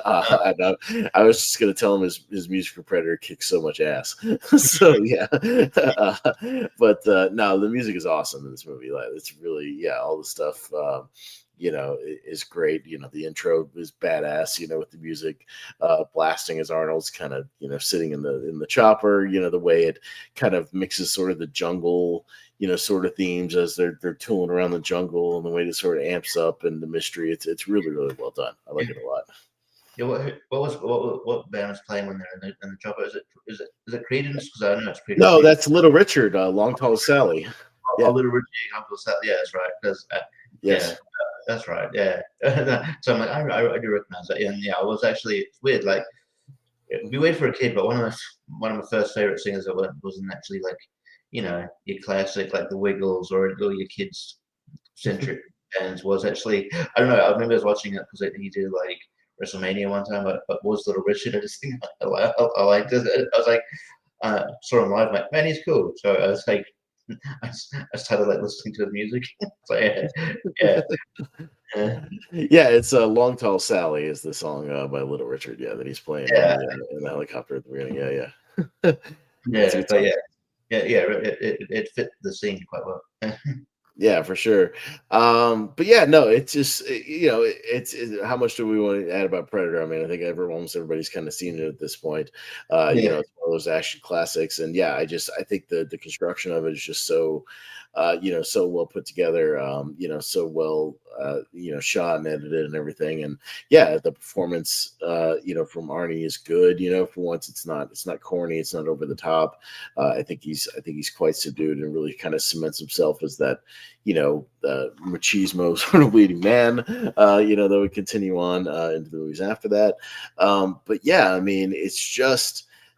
I was just going to tell him his music for Predator kicks so much ass. So no, the music is awesome in this movie. Like, it's really all the stuff is great. The intro is badass, with the music blasting as Arnold's kind of sitting in the chopper, the way it kind of mixes sort of the jungle sort of themes as they're tooling around the jungle, and the way it sort of amps up and the mystery. It's really, really well done. I like it a lot. Yeah, what band was playing when they're in the chopper? Is it Creedence? Because I know it's pretty No, Creedence. that's Little Richard, Long Tall Sally. Oh, Yeah. Little Richie, Uncle Sal. Yeah, that's right. Because Yes. that's right. Yeah. So I'm like, I do recognize that. Yeah, and yeah, I was actually it's weird. Like it'd be weird for a kid, but one of my first favorite singers that wasn't actually like, your classic like the Wiggles or your kids centric bands was actually I don't know. I remember I was watching it because he did like WrestleMania one time, but was Little Richard. I just think I liked it. I was like, saw him live, like, man, he's cool. So I was like, I started like listening to his music. So yeah, yeah, Yeah, it's Long Tall Sally is the song by Little Richard. Yeah, that he's playing yeah, in the helicopter at the beginning. Yeah, yeah. That's a yeah. good But song. yeah. It fit the scene quite well. Yeah, for sure. But yeah, no, it's just how much do we want to add about Predator? I mean, I think almost everybody's kind of seen it at this point. Yeah, It's one of those action classics, and yeah, I think the construction of it is just so, so well put together. So well, shot and edited and everything, and yeah, the performance, from Arnie is good. For once, it's not corny, it's not over the top. I think he's quite subdued and really kind of cements himself as that machismo sort of leading man, that would continue on into the movies after that. But yeah, I mean,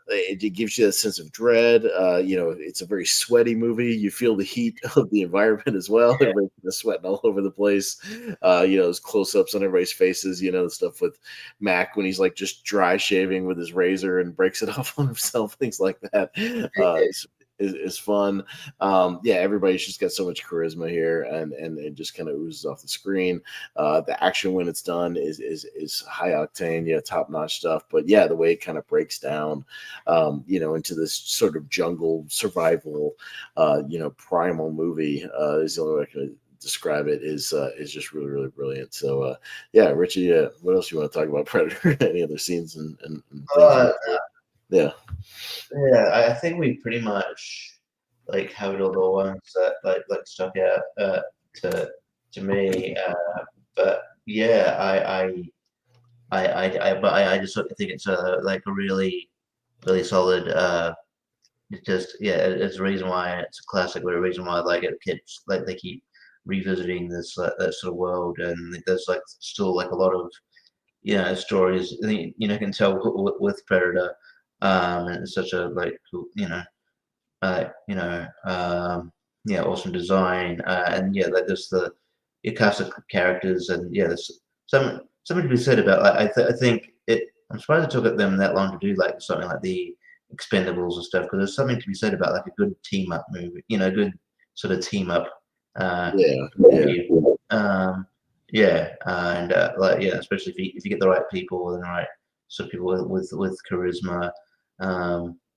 it gives you that sense of dread. It's a very sweaty movie. You feel the heat of the environment as well. Everybody's kind of sweating all over the place. Those close-ups on everybody's faces. The stuff with Mac when he's like just dry shaving with his razor and breaks it off on himself. Things like that. Is fun. Yeah, everybody's just got so much charisma here, and it just kind of oozes off the screen. The action when it's done is high octane, top notch stuff. But yeah, the way it kind of breaks down, into this sort of jungle survival, primal movie is the only way I can describe it. Is just really really brilliant. So yeah, Richie, what else you want to talk about Predator? Any other scenes and things? Yeah. yeah. I think we pretty much like have all the ones that like stuck out to me. But yeah, I just sort of think it's like a really really solid. It's just it's a reason why it's a classic. But a reason why I like it. Kids like they keep revisiting this that sort of world, and there's like still like a lot of stories. Can tell with Predator. And it's such a like cool, uh, you know, awesome design, and yeah, like there's the your cast of characters, and yeah, there's something to be said about. Like, I think it. I'm surprised it took them that long to do like something like the Expendables and stuff, because there's something to be said about like a good team up movie, good sort of team up. Yeah. Movie. And like especially if you get the right people and the right sort of people with charisma.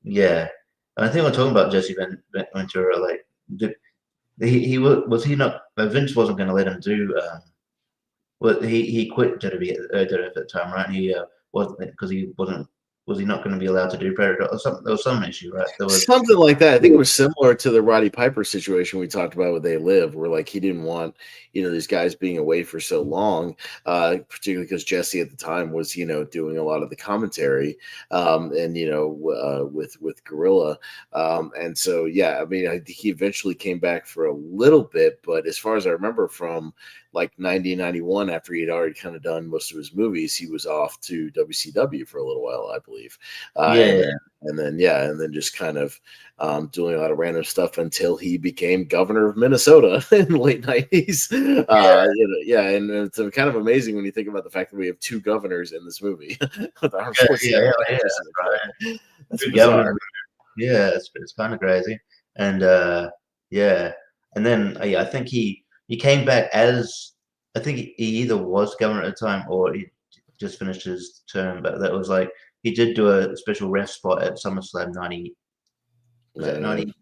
Yeah, and I think we're talking about Jesse Ventura. Like, he was he not? Vince wasn't going to let him do. Well, he quit WWE at the time, right? He wasn't because he wasn't. Was he not going to be allowed to do Predator or something? There was some issue, right? There was Something like that. I think it was similar to the Roddy Piper situation we talked about with They Live, where like he didn't want these guys being away for so long, particularly because Jesse at the time was doing a lot of the commentary, and with Gorilla, and so yeah, I mean I think he eventually came back for a little bit, but as far as I remember from like 1991, after he had already kind of done most of his movies, he was off to WCW for a little while, I believe. yeah. And then just kind of doing a lot of random stuff until he became governor of Minnesota in the late 90s. And it's kind of amazing when you think about the fact that we have two governors in this movie. With Arnold Schwarzenegger. That's right. That's Good bizarre. governor. Yeah, it's kind of crazy, and and then I think he came back as I think he either was governor at the time or he just finished his term, but that was like he did do a special ref spot at SummerSlam 90. Was that 90,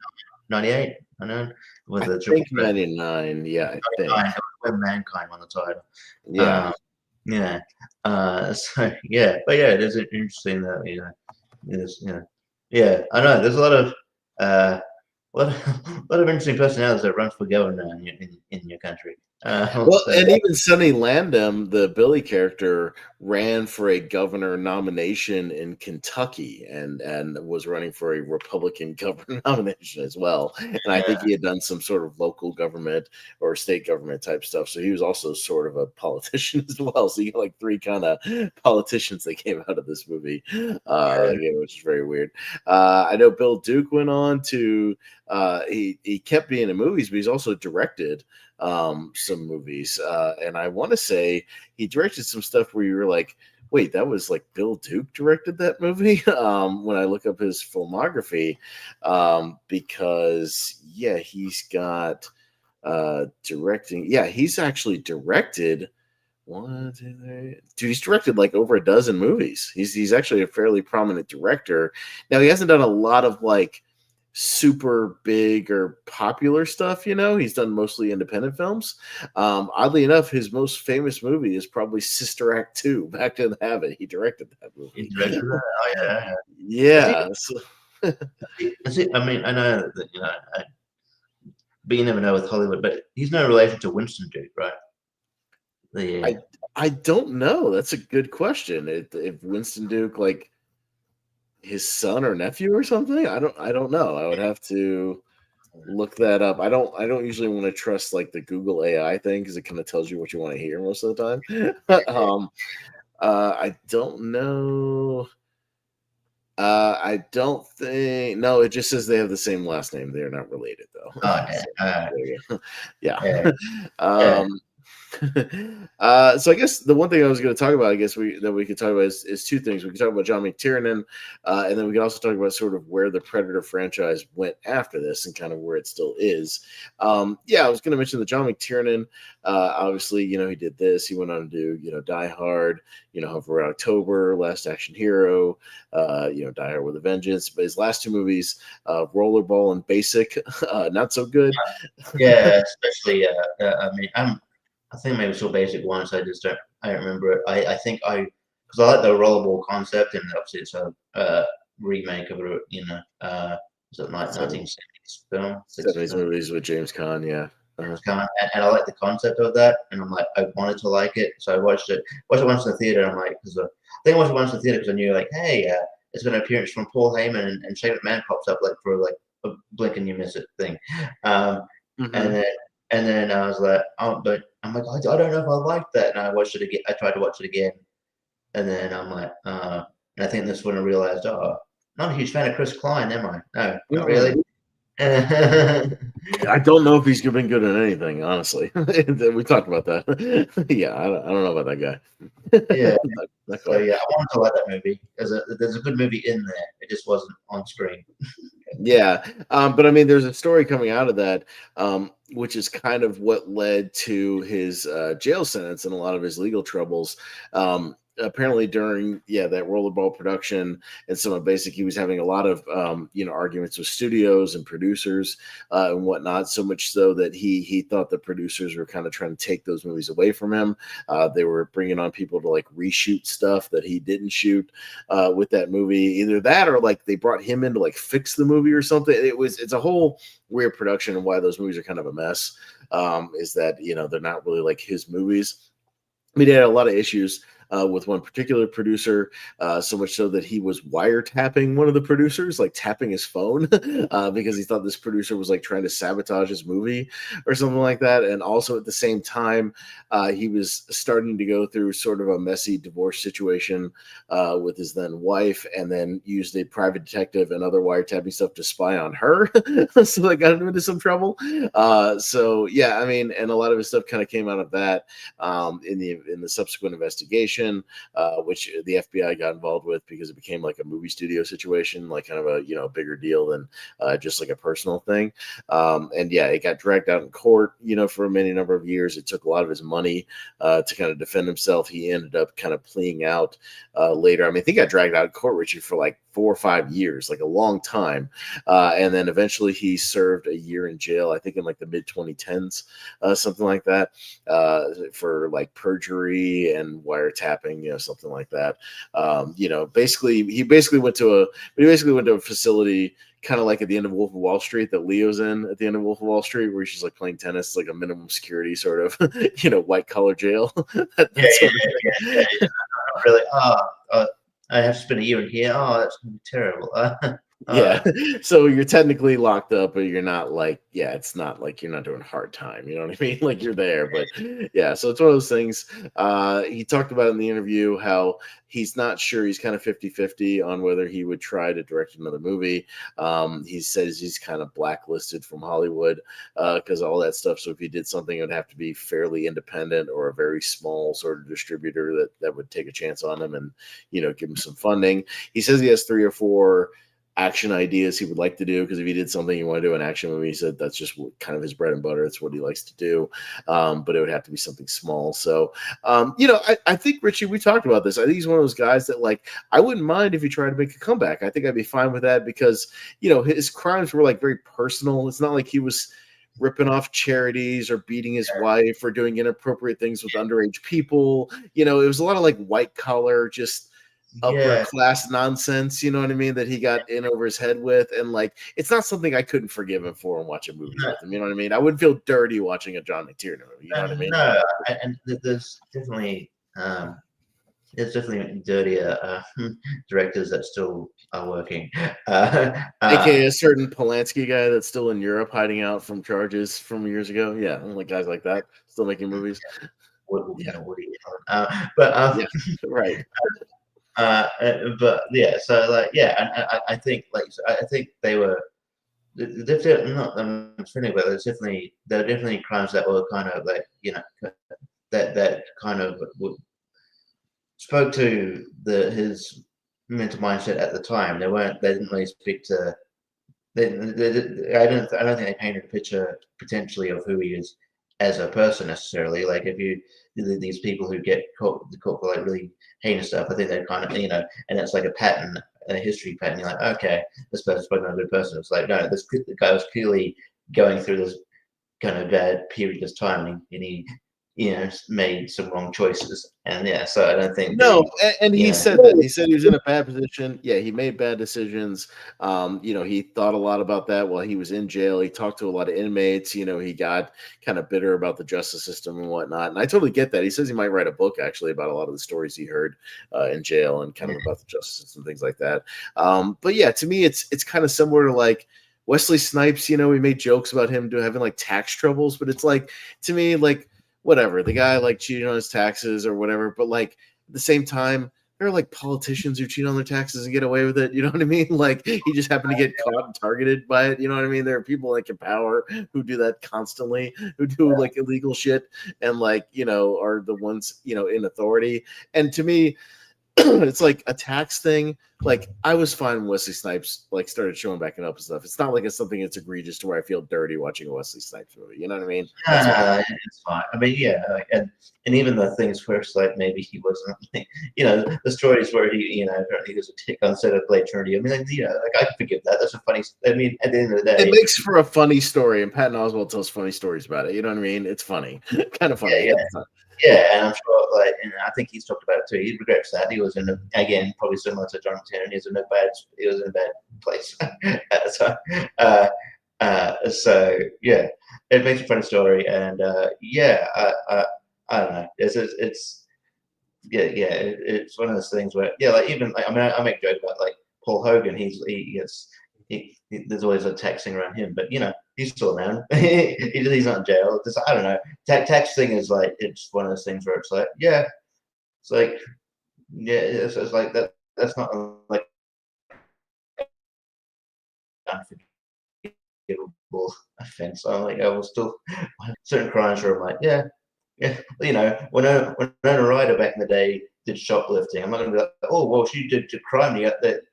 98? I know with I the triple think 99. Yeah, I think. 99, when Mankind won the title. Yeah. So yeah, but yeah, it is interesting that I know there's a lot of lot of interesting personalities that run for governor in your country. Well, and even Sonny Landham, the Billy character, ran for a governor nomination in Kentucky and was running for a Republican governor nomination as well. And I think he had done some sort of local government or state government type stuff. So he was also sort of a politician as well. So you got like three kind of politicians that came out of this movie, again, which is very weird. I know Bill Duke went on to he kept being in movies, but he's also directed some movies, and I want to say he directed some stuff where you were like, wait, that was like Bill Duke directed that movie. When I look up his filmography, because yeah, he's got directing. Yeah, he's actually directed one, two, three. Dude, he's directed like over a dozen movies. He's actually a fairly prominent director. Now he hasn't done a lot of like super big or popular stuff, he's done mostly independent films. Oddly enough, his most famous movie is probably Sister Act 2, Back to the Habit. He directed that movie. He directed that? Oh, yeah. Yeah. I mean, I know that, but you never know with Hollywood, but he's no relation to Winston Duke, right? I don't know. That's a good question. If Winston Duke, like, his son or nephew or something, I don't know. I would have to look that up. I don't usually want to trust like the Google AI thing because it kind of tells you what you want to hear most of the time. I don't know. I don't think. No, it just says they have the same last name. They're not related though. Oh, yeah. So I guess the one thing I was going to talk about, I guess we could talk about is two things. We could talk about John McTiernan, and then we can also talk about sort of where the Predator franchise went after this and kind of where it still is. I was going to mention the John McTiernan. Obviously, he did this. He went on to do, Die Hard, Hunt for Red October, Last Action Hero, Die Hard with a Vengeance. But his last two movies, Rollerball and Basic, not so good. Yeah, especially. I think maybe so basic once. I don't remember it. I think because I like the rollerball concept, and obviously it's a remake of a something like 1970s film. 70s movies with James Caan, yeah. And I like the concept of that, and I'm like, I wanted to like it, so I watched it once in the theater. I'm like, because I think I watched it once in the theater because I knew like, hey, it's got an appearance from Paul Heyman, and Shane McMahon pops up like for like a blink and you miss it thing, and then I was like, oh, but I'm like, I don't know if I like that, and I watched it again. I tried to watch it again, and then I'm like, and I think this when I realized, I'm not a huge fan of Chris Klein, am I? No, not really. I don't know if he's been good at anything, honestly. We talked about that. Yeah, I don't know about that guy. Yeah. So yeah, I wanted to like that movie. There's a good movie in there. It just wasn't on screen. Yeah, but I mean, there's a story coming out of that, which is kind of what led to his jail sentence and a lot of his legal troubles. Apparently during that Rollerball production and some of Basic, he was having a lot of arguments with studios and producers and whatnot, so much so that he thought the producers were kind of trying to take those movies away from him. They were bringing on people to like reshoot stuff that he didn't shoot with that movie. Either that or like they brought him in to like fix the movie or something. It's a whole weird production, and why those movies are kind of a mess is that they're not really like his movies. I mean, he had a lot of issues with one particular producer, so much so that he was wiretapping one of the producers, like tapping his phone because he thought this producer was like trying to sabotage his movie or something like that. And also at the same time, he was starting to go through sort of a messy divorce situation with his then wife, and then used a private detective and other wiretapping stuff to spy on her. So that got him into some trouble. So yeah, I mean, and a lot of his stuff kind of came out of that in the subsequent investigation. Which the FBI got involved with because it became like a movie studio situation, like kind of a bigger deal than just like a personal thing. And yeah, it got dragged out in court, for many number of years. It took a lot of his money to kind of defend himself. He ended up kind of pleading out later. I mean, I think he got dragged out in court, Richie, for like 4 or 5 years, like a long time. And then eventually he served a year in jail, I think in like the mid 2010s, something like that, for like perjury and wiretapping, something like that. He basically went to a facility kind of like at the end of Wolf of Wall Street that Leo's in at the end of Wolf of Wall Street, where she's like playing tennis, like a minimum security sort of, white collar jail. really. I have to spend a year in here. Oh, that's gonna be terrible. Yeah. So you're technically locked up, but you're not like, yeah, it's not like you're not doing hard time. You know what I mean? Like you're there, but yeah. So it's one of those things. He talked about in the interview how he's not sure. He's kind of 50-50 on whether he would try to direct another movie. He says he's kind of blacklisted from Hollywood because all that stuff. So if he did something, it would have to be fairly independent or a very small sort of distributor that would take a chance on him and, give him some funding. He says he has 3 or 4 action ideas he would like to do, because if he did something, he wanted to do an action movie, he said that's just kind of his bread and butter. It's what he likes to do. But it would have to be something small. So, I think, Richie, we talked about this. I think he's one of those guys that, like, I wouldn't mind if he tried to make a comeback. I think I'd be fine with that because, his crimes were like very personal. It's not like he was ripping off charities or beating his wife or doing inappropriate things with underage people. It was a lot of like white collar, just upper class nonsense, you know what I mean, that he got in over his head with. And like, it's not something I couldn't forgive him for and watch a movie with him. You know what I mean? I wouldn't feel dirty watching a John McTiernan movie. You know what I mean? No, and there's definitely dirtier directors that still are working. AKA a certain Polanski guy that's still in Europe hiding out from charges from years ago. Yeah, like guys like that still making movies. Woody right. But yeah, so like and I think they were definitely not friendly, but there were definitely crimes that were kind of like that kind of spoke to his mental mindset at the time. They didn't really speak to. I don't think they painted a picture potentially of who he is as a person necessarily. Like if you these people who get caught for like really heinous stuff, I think they're kind of and it's like a pattern, a history pattern. You're like, okay, this person's probably not a good person. It's like, no, the guy was clearly going through this kind of bad period of time, and he made some wrong choices. And so I don't think he said that. He said he was in a bad position. Yeah, he made bad decisions. He thought a lot about that while he was in jail. He talked to a lot of inmates. He got kind of bitter about the justice system and whatnot. And I totally get that. He says he might write a book actually about a lot of the stories he heard in jail and kind of about the justice system, things like that. But yeah, to me, it's kind of similar to like Wesley Snipes. We made jokes about him having like tax troubles, but it's like, to me, like, whatever, the guy like cheated on his taxes or whatever, but like at the same time, there are like politicians who cheat on their taxes and get away with it. You know what I mean? Like he just happened to get caught and targeted by it. You know what I mean? There are people like in power who do that constantly, who do like illegal shit and like, are the ones, in authority. And to me, it's like a tax thing. Like I was fine when Wesley Snipes like started showing back up and stuff. It's not like it's something that's egregious to where I feel dirty watching a Wesley Snipes movie. You know what I mean? It's fine. I mean, and even the things where it's like maybe he wasn't, the stories where he, apparently he was a tick on set of Blade Trinity. I mean, like I can forgive that. That's a funny. I mean, at the end of the day, it makes for a funny story, and Patton Oswalt tells funny stories about it. You know what I mean? It's funny, kind of funny. Yeah, and I'm sure, and I think he's talked about it too. He regrets that he was again probably similar to John McTiernan. He was in a bad place at the time. So yeah, it makes a funny story, and I don't know. It's one of those things where I make jokes about like Paul Hogan. There's always a taxing around him, but he's still around. He's not in jail. I don't know. Tax thing is like, it's one of those things where it's like, it's like that. That's not like unforgivable offense. I'm like, I will still certain crimes where I'm like, when Winona Ryder back in the day did shoplifting, I'm not going to be like, oh well, she did a crime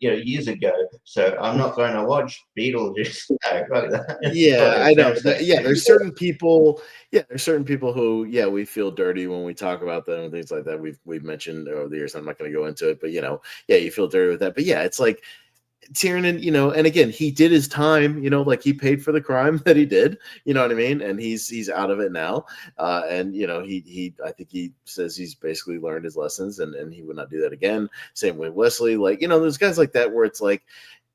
years ago, so I'm not going to watch Beetlejuice. I know. There's certain people. Yeah, there's certain people who, we feel dirty when we talk about them and things like that. We've mentioned over the years. I'm not going to go into it, but you feel dirty with that. But it's like Tiernan, and again, he did his time, like he paid for the crime that he did, you know what I mean? And he's out of it now. And I think he says he's basically learned his lessons and he would not do that again. Same with Wesley. Like, there's guys like that where it's like,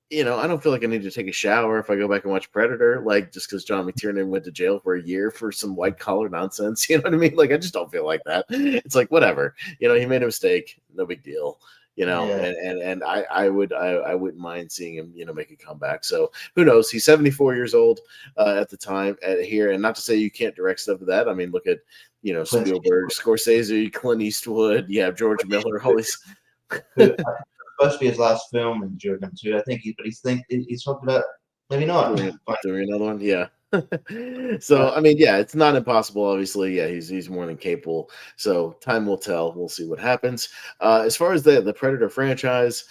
I don't feel like I need to take a shower if I go back and watch Predator, like just because John McTiernan went to jail for a year for some white collar nonsense. You know what I mean? Like, I just don't feel like that. It's like, whatever. He made a mistake, no big deal. Yeah. And I wouldn't mind seeing him, make a comeback. So who knows? He's 74 years old at the time here, and not to say you can't direct stuff to that. I mean, look at Spielberg, Scorsese, Clint Eastwood, George Miller, all these. Who supposed to be his last film in Jordan too. I think he's talking about maybe not. Doing another one, yeah. So I mean, it's not impossible. Obviously, he's more than capable. So time will tell. We'll see what happens. As far as the Predator franchise,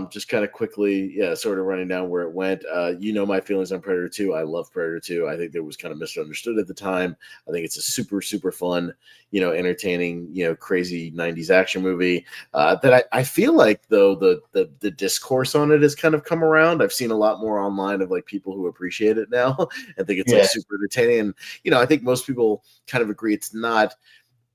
just kind of quickly, sort of running down where it went. My feelings on Predator 2. I love Predator 2. I think it was kind of misunderstood at the time. I think it's a super super fun, entertaining, crazy 90s action movie. That I feel like though the discourse on it has kind of come around. I've seen a lot more online of like people who appreciate it now and think it's like super entertaining. And I think most people kind of agree it's not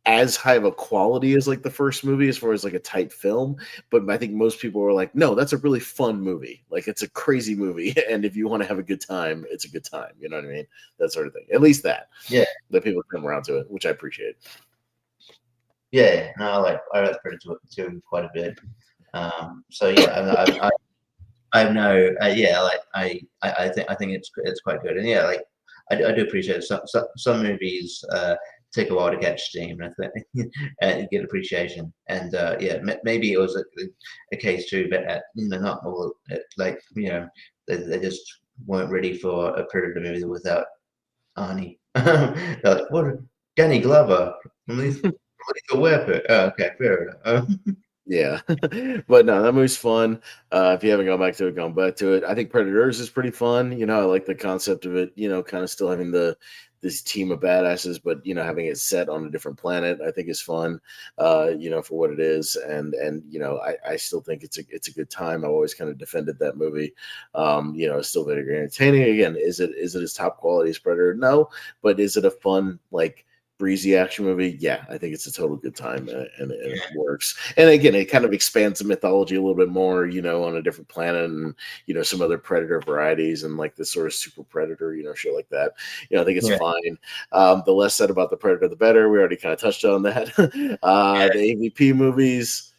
as high of a quality as like the first movie as far as like a tight film, but I think most people are like, no, that's a really fun movie. Like, it's a crazy movie, and if you want to have a good time, it's a good time. You know what I mean? That sort of thing. At least that people come around to it, which I appreciate. Yeah, no, I like Predator 2 quite a bit. So yeah, I know. I think it's quite good, and like I do appreciate it. Some movies take a while to catch steam, and I think and get appreciation. And maybe it was a case too, but not all. They just weren't ready for a Predator movie without Arnie. They're like, what? Danny Glover from Lethal Weapon. Oh, okay, fair enough. Yeah, but no, that movie's fun. If you haven't gone back to it, gone back to it. I think Predators is pretty fun. I like the concept of it. Kind of still having this team of badasses, but having it set on a different planet, I think is fun. For what it is, and I still think it's a good time. I've always kind of defended that movie. It's still very entertaining. Again, is it as top quality as Predator? No, but is it a fun breezy action movie? Yeah, I think it's a total good time, and it works. And again, it kind of expands the mythology a little bit more, on a different planet, and some other predator varieties, and like this sort of super predator, shit like that. I think it's fine. The less said about the Predator, the better. We already kind of touched on that. The AVP movies,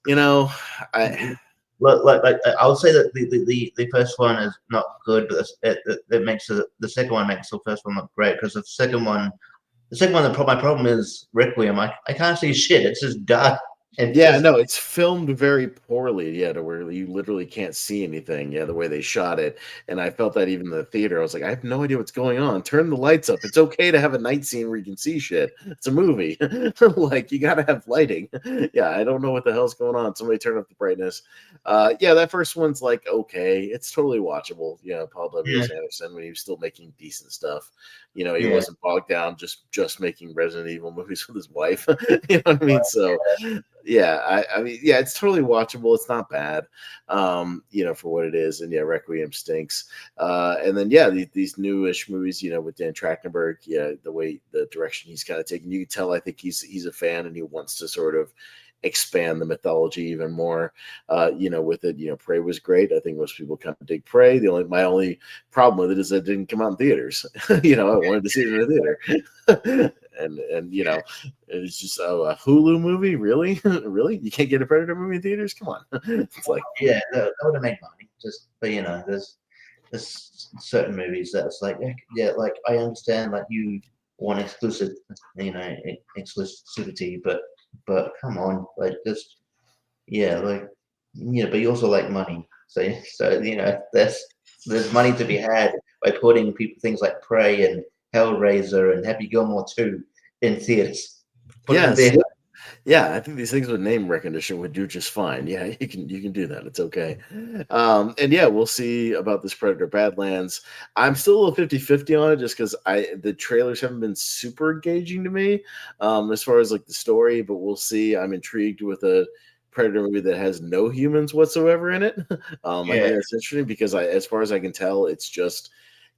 I would say that the first one is not good, but it makes the second one makes the first one look great, because the second one, my problem is Requiem. I can't see shit. It's just dark. It's filmed very poorly, to where you literally can't see anything, the way they shot it. And I felt that even in the theater. I was like, I have no idea what's going on. Turn the lights up. It's okay to have a night scene where you can see shit. It's a movie. Like, you gotta have lighting. I don't know what the hell's going on. Somebody turn up the brightness. That first one's like, okay, it's totally watchable. Paul W.S. Anderson, when he was still making decent stuff. He wasn't bogged down just making Resident Evil movies with his wife. You know what I mean? So I mean, it's totally watchable. It's not bad, for what it is. And Requiem stinks. And then these newish movies, with Dan Trachtenberg, the direction he's kind of taking, you can tell. I think he's a fan, and he wants to sort of expand the mythology even more. With it, Prey was great. I think most people kind of dig Prey. My only problem with it is that it didn't come out in theaters. I wanted to see it in the theater. and it's just a Hulu movie, really? Really? You can't get a Predator movie in theaters? Come on. It's like, that would have made money. But there's certain movies that's like, like I understand, like you want exclusivity, but come on, like just but you also like money. So there's money to be had by putting things like Prey and Hellraiser and Happy Gilmore 2 in theaters. I think these things with name recognition would do just fine. You can do that. It's okay. And we'll see about this Predator Badlands. I'm still a little 50-50 on it, just because the trailers haven't been super engaging to me, as far as like the story, but we'll see. I'm intrigued with a Predator movie that has no humans whatsoever in it. I think that's interesting, because as far as I can tell, it's just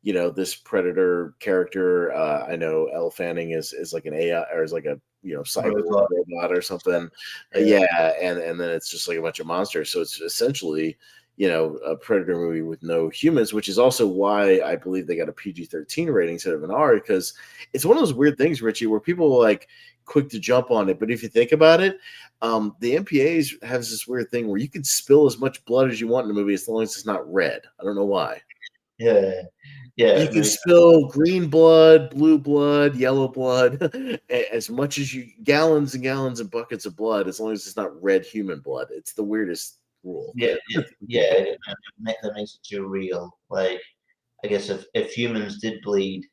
this Predator character. I know Elle Fanning is like an AI, or is like a cyber robot or something. And then it's just like a bunch of monsters. So it's essentially a Predator movie with no humans, which is also why I believe they got a PG-13 rating instead of an R, because it's one of those weird things, Richie, where people are like quick to jump on it. But if you think about it, the MPAs has this weird thing where you can spill as much blood as you want in a movie as long as it's not red. I don't know why. Yeah, You can spill green blood, blue blood, yellow blood, as much as you, gallons and gallons and buckets of blood, as long as it's not red human blood. It's the weirdest rule. That makes it too real. Like, I guess if humans did bleed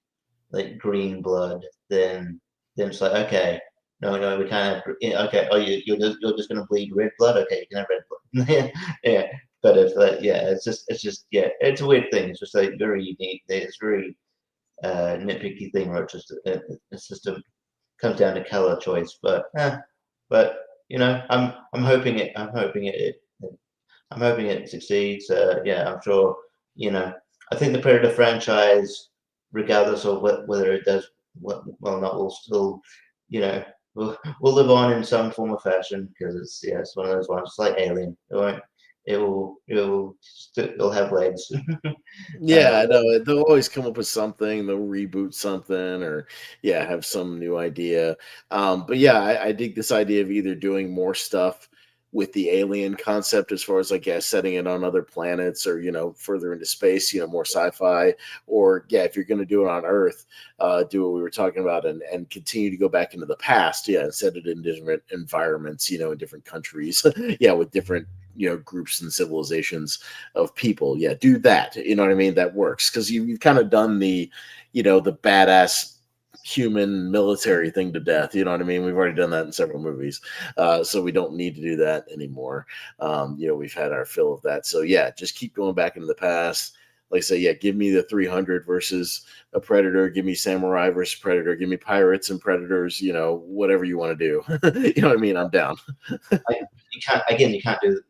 like green blood, then it's like, okay, no, we can't have. Okay, oh, you're just gonna bleed red blood. Okay, you can have red blood. Yeah, but if it's just it's a weird thing. It's just like very unique. It's very nitpicky thing where it's just comes down to color choice. But I'm hoping it succeeds. I'm sure. I think the Predator franchise, regardless of whether it does well or not, will still, will live on in some form or fashion, because it's one of those ones. It's like Alien. It'll have legs. Yeah, I know. They'll always come up with something. They'll reboot something, or have some new idea. But yeah, I dig this idea of either doing more stuff with the alien concept, as far as like setting it on other planets, or further into space, more sci-fi, or if you're going to do it on Earth, do what we were talking about, and continue to go back into the past, and set it in different environments, in different countries, with different groups and civilizations of people. Do that. You know what I mean? That works, because you've kind of done the the badass human military thing to death. You know what I mean? We've already done that in several movies, so we don't need to do that anymore. We've had our fill of that. So just keep going back into the past. Like I say, give me the 300 versus a Predator. Give me Samurai versus Predator. Give me pirates and Predators. Whatever you want to do. You know what I mean? I'm down. You can't do any Predator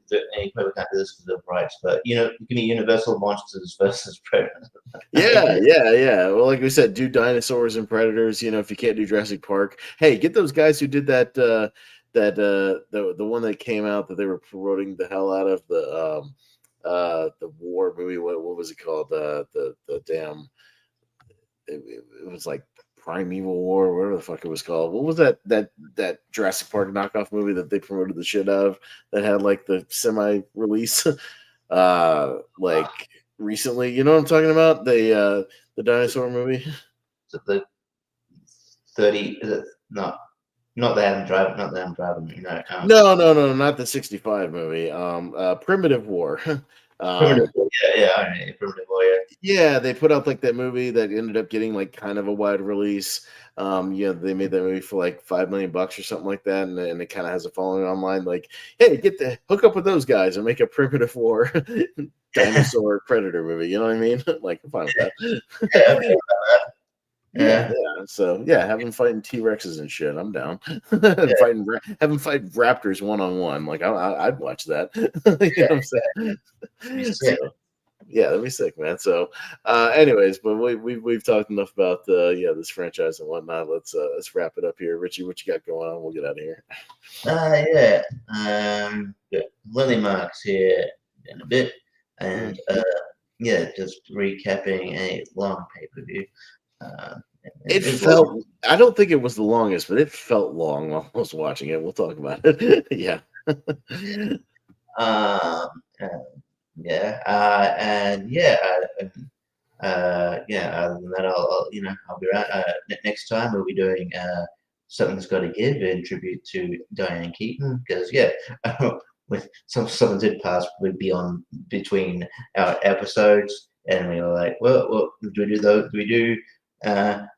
can't do this because of rights, but give me Universal monsters versus Predators. Yeah. Well, like we said, do dinosaurs and Predators. If you can't do Jurassic Park, hey, get those guys who did that. The one that came out that they were promoting the hell out of, the war movie. What was it called? The damn. It was like Primeval War, whatever the fuck it was called. What was that Jurassic Park knockoff movie that they promoted the shit out of, that had like the semi-release like recently? You know what I'm talking about? The dinosaur movie. So the 30 is it not the Adam Driver, not the Adam Driver, No, not the 65 movie. Primitive War. Primitive War, Primitive War, Yeah, they put out like that movie that ended up getting like kind of a wide release. They made that movie for like $5 million or something like that, and it kind of has a following online. Like, hey, hook up with those guys and make a Primitive War dinosaur Predator movie. You know what I mean? Like, I'm fine with that. Yeah. So have them fighting T-Rexes and shit. I'm down. Have them fight raptors one-on-one. Like, I'd watch that. You know what I'm saying? So, that'd be sick, man. So, anyways, but we've talked enough about this franchise and whatnot. Let's wrap it up here. Richie, what you got going on? We'll get out of here. Got Lily Marks here in a bit, and just recapping a long pay-per-view. It felt. I don't think it was the longest, but it felt long while I was watching it. We'll talk about it. Yeah. Other than that, I'll be around. Next time we'll be doing Something's Got to Give in tribute to Diane Keaton, because with someone did pass, we'd be on between our episodes, and we were like, well, do we do those? Do we do Diane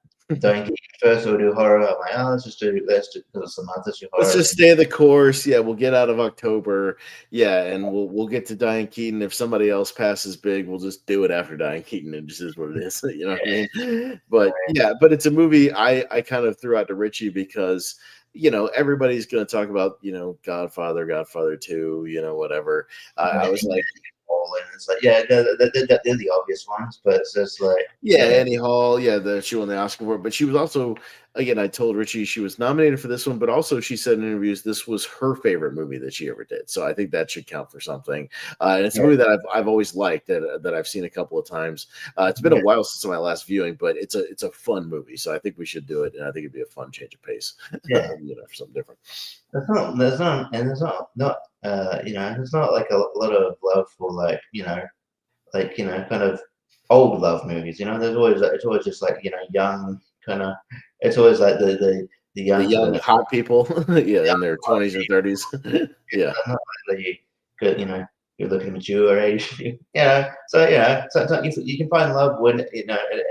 Keaton first, or do horror? I'm like, let's just do because it's the month. Let's do horror. Let's just stay the course. We'll get out of October. And we'll get to Diane Keaton. If somebody else passes big, we'll just do it after Diane Keaton. It just is what it is. You know what I mean? But it's a movie I kind of threw out to Richie because everybody's going to talk about Godfather 2, whatever. I was like. And it's like, they're the obvious ones, but it's just like Annie Hall, that she won the Oscar for, but she was also again, I told Richie she was nominated for this one, but also she said in interviews this was her favorite movie that she ever did. So I think that should count for something. And it's a Yeah. movie that I've always liked, that I've seen a couple of times. It's been a Yeah. while since my last viewing, but it's a fun movie. So I think we should do it, and I think it'd be a fun change of pace, Yeah. for something different. There's not like a lot of love for kind of old love movies. It's always just like young kind of. It's always like the The young sort young of hot people, yeah, young in their hot 20s or people. 30s, yeah. Not like the good, you're looking mature age. So you can find love when at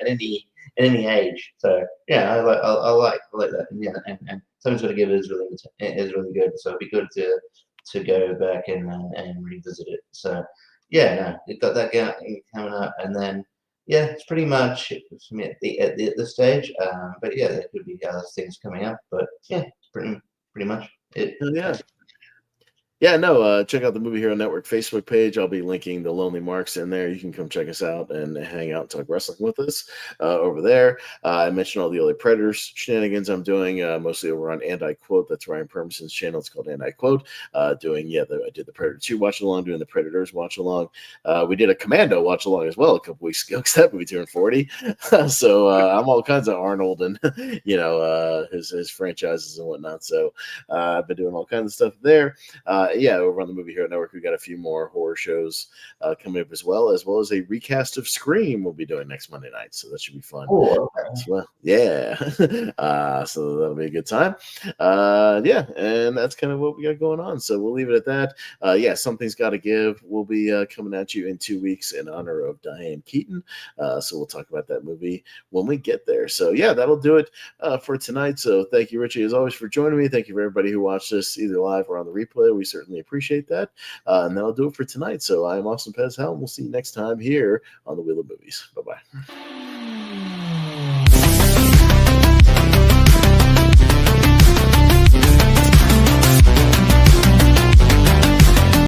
any age. So yeah, I like that. And, yeah, and something's got to give is really good. So it'd be good to go back and revisit it. So yeah, no, you've got that coming up, and then yeah, it's pretty much it for me at this stage. But yeah, there could be other things coming up. But yeah, it's pretty much it. Yeah. Yeah, no, check out the Movie Hero Network Facebook page. I'll be linking the Lonely Marks in there. You can come check us out and hang out and talk wrestling with us over there. I mentioned all the other Predators shenanigans I'm doing, mostly over on And I Quote. That's Ryan Permison's channel. It's called And I Quote. I did the Predator 2 watch along, doing the Predators watch along. We did a Commando watch along as well a couple weeks ago, because that movie turned 40. So I'm all kinds of Arnold and, his franchises and whatnot. So I've been doing all kinds of stuff there. Yeah, over on the Movie Hero Network, we got a few more horror shows coming up as well as a recast of Scream we'll be doing next Monday night. So that should be fun. Oh, okay. As well. Yeah. So that'll be a good time. Yeah, and that's kind of what we got going on. So we'll leave it at that. Yeah, Something's Got to Give. We'll be coming at you in 2 weeks in honor of Diane Keaton. So we'll talk about that movie when we get there. So yeah, that'll do it for tonight. So thank you, Richie, as always, for joining me. Thank you for everybody who watched this either live or on the replay. We certainly appreciate that. And that'll do it for tonight. So I'm Austin Pez Howell, and we'll see you next time here on the Wheel of Movies. Bye-bye.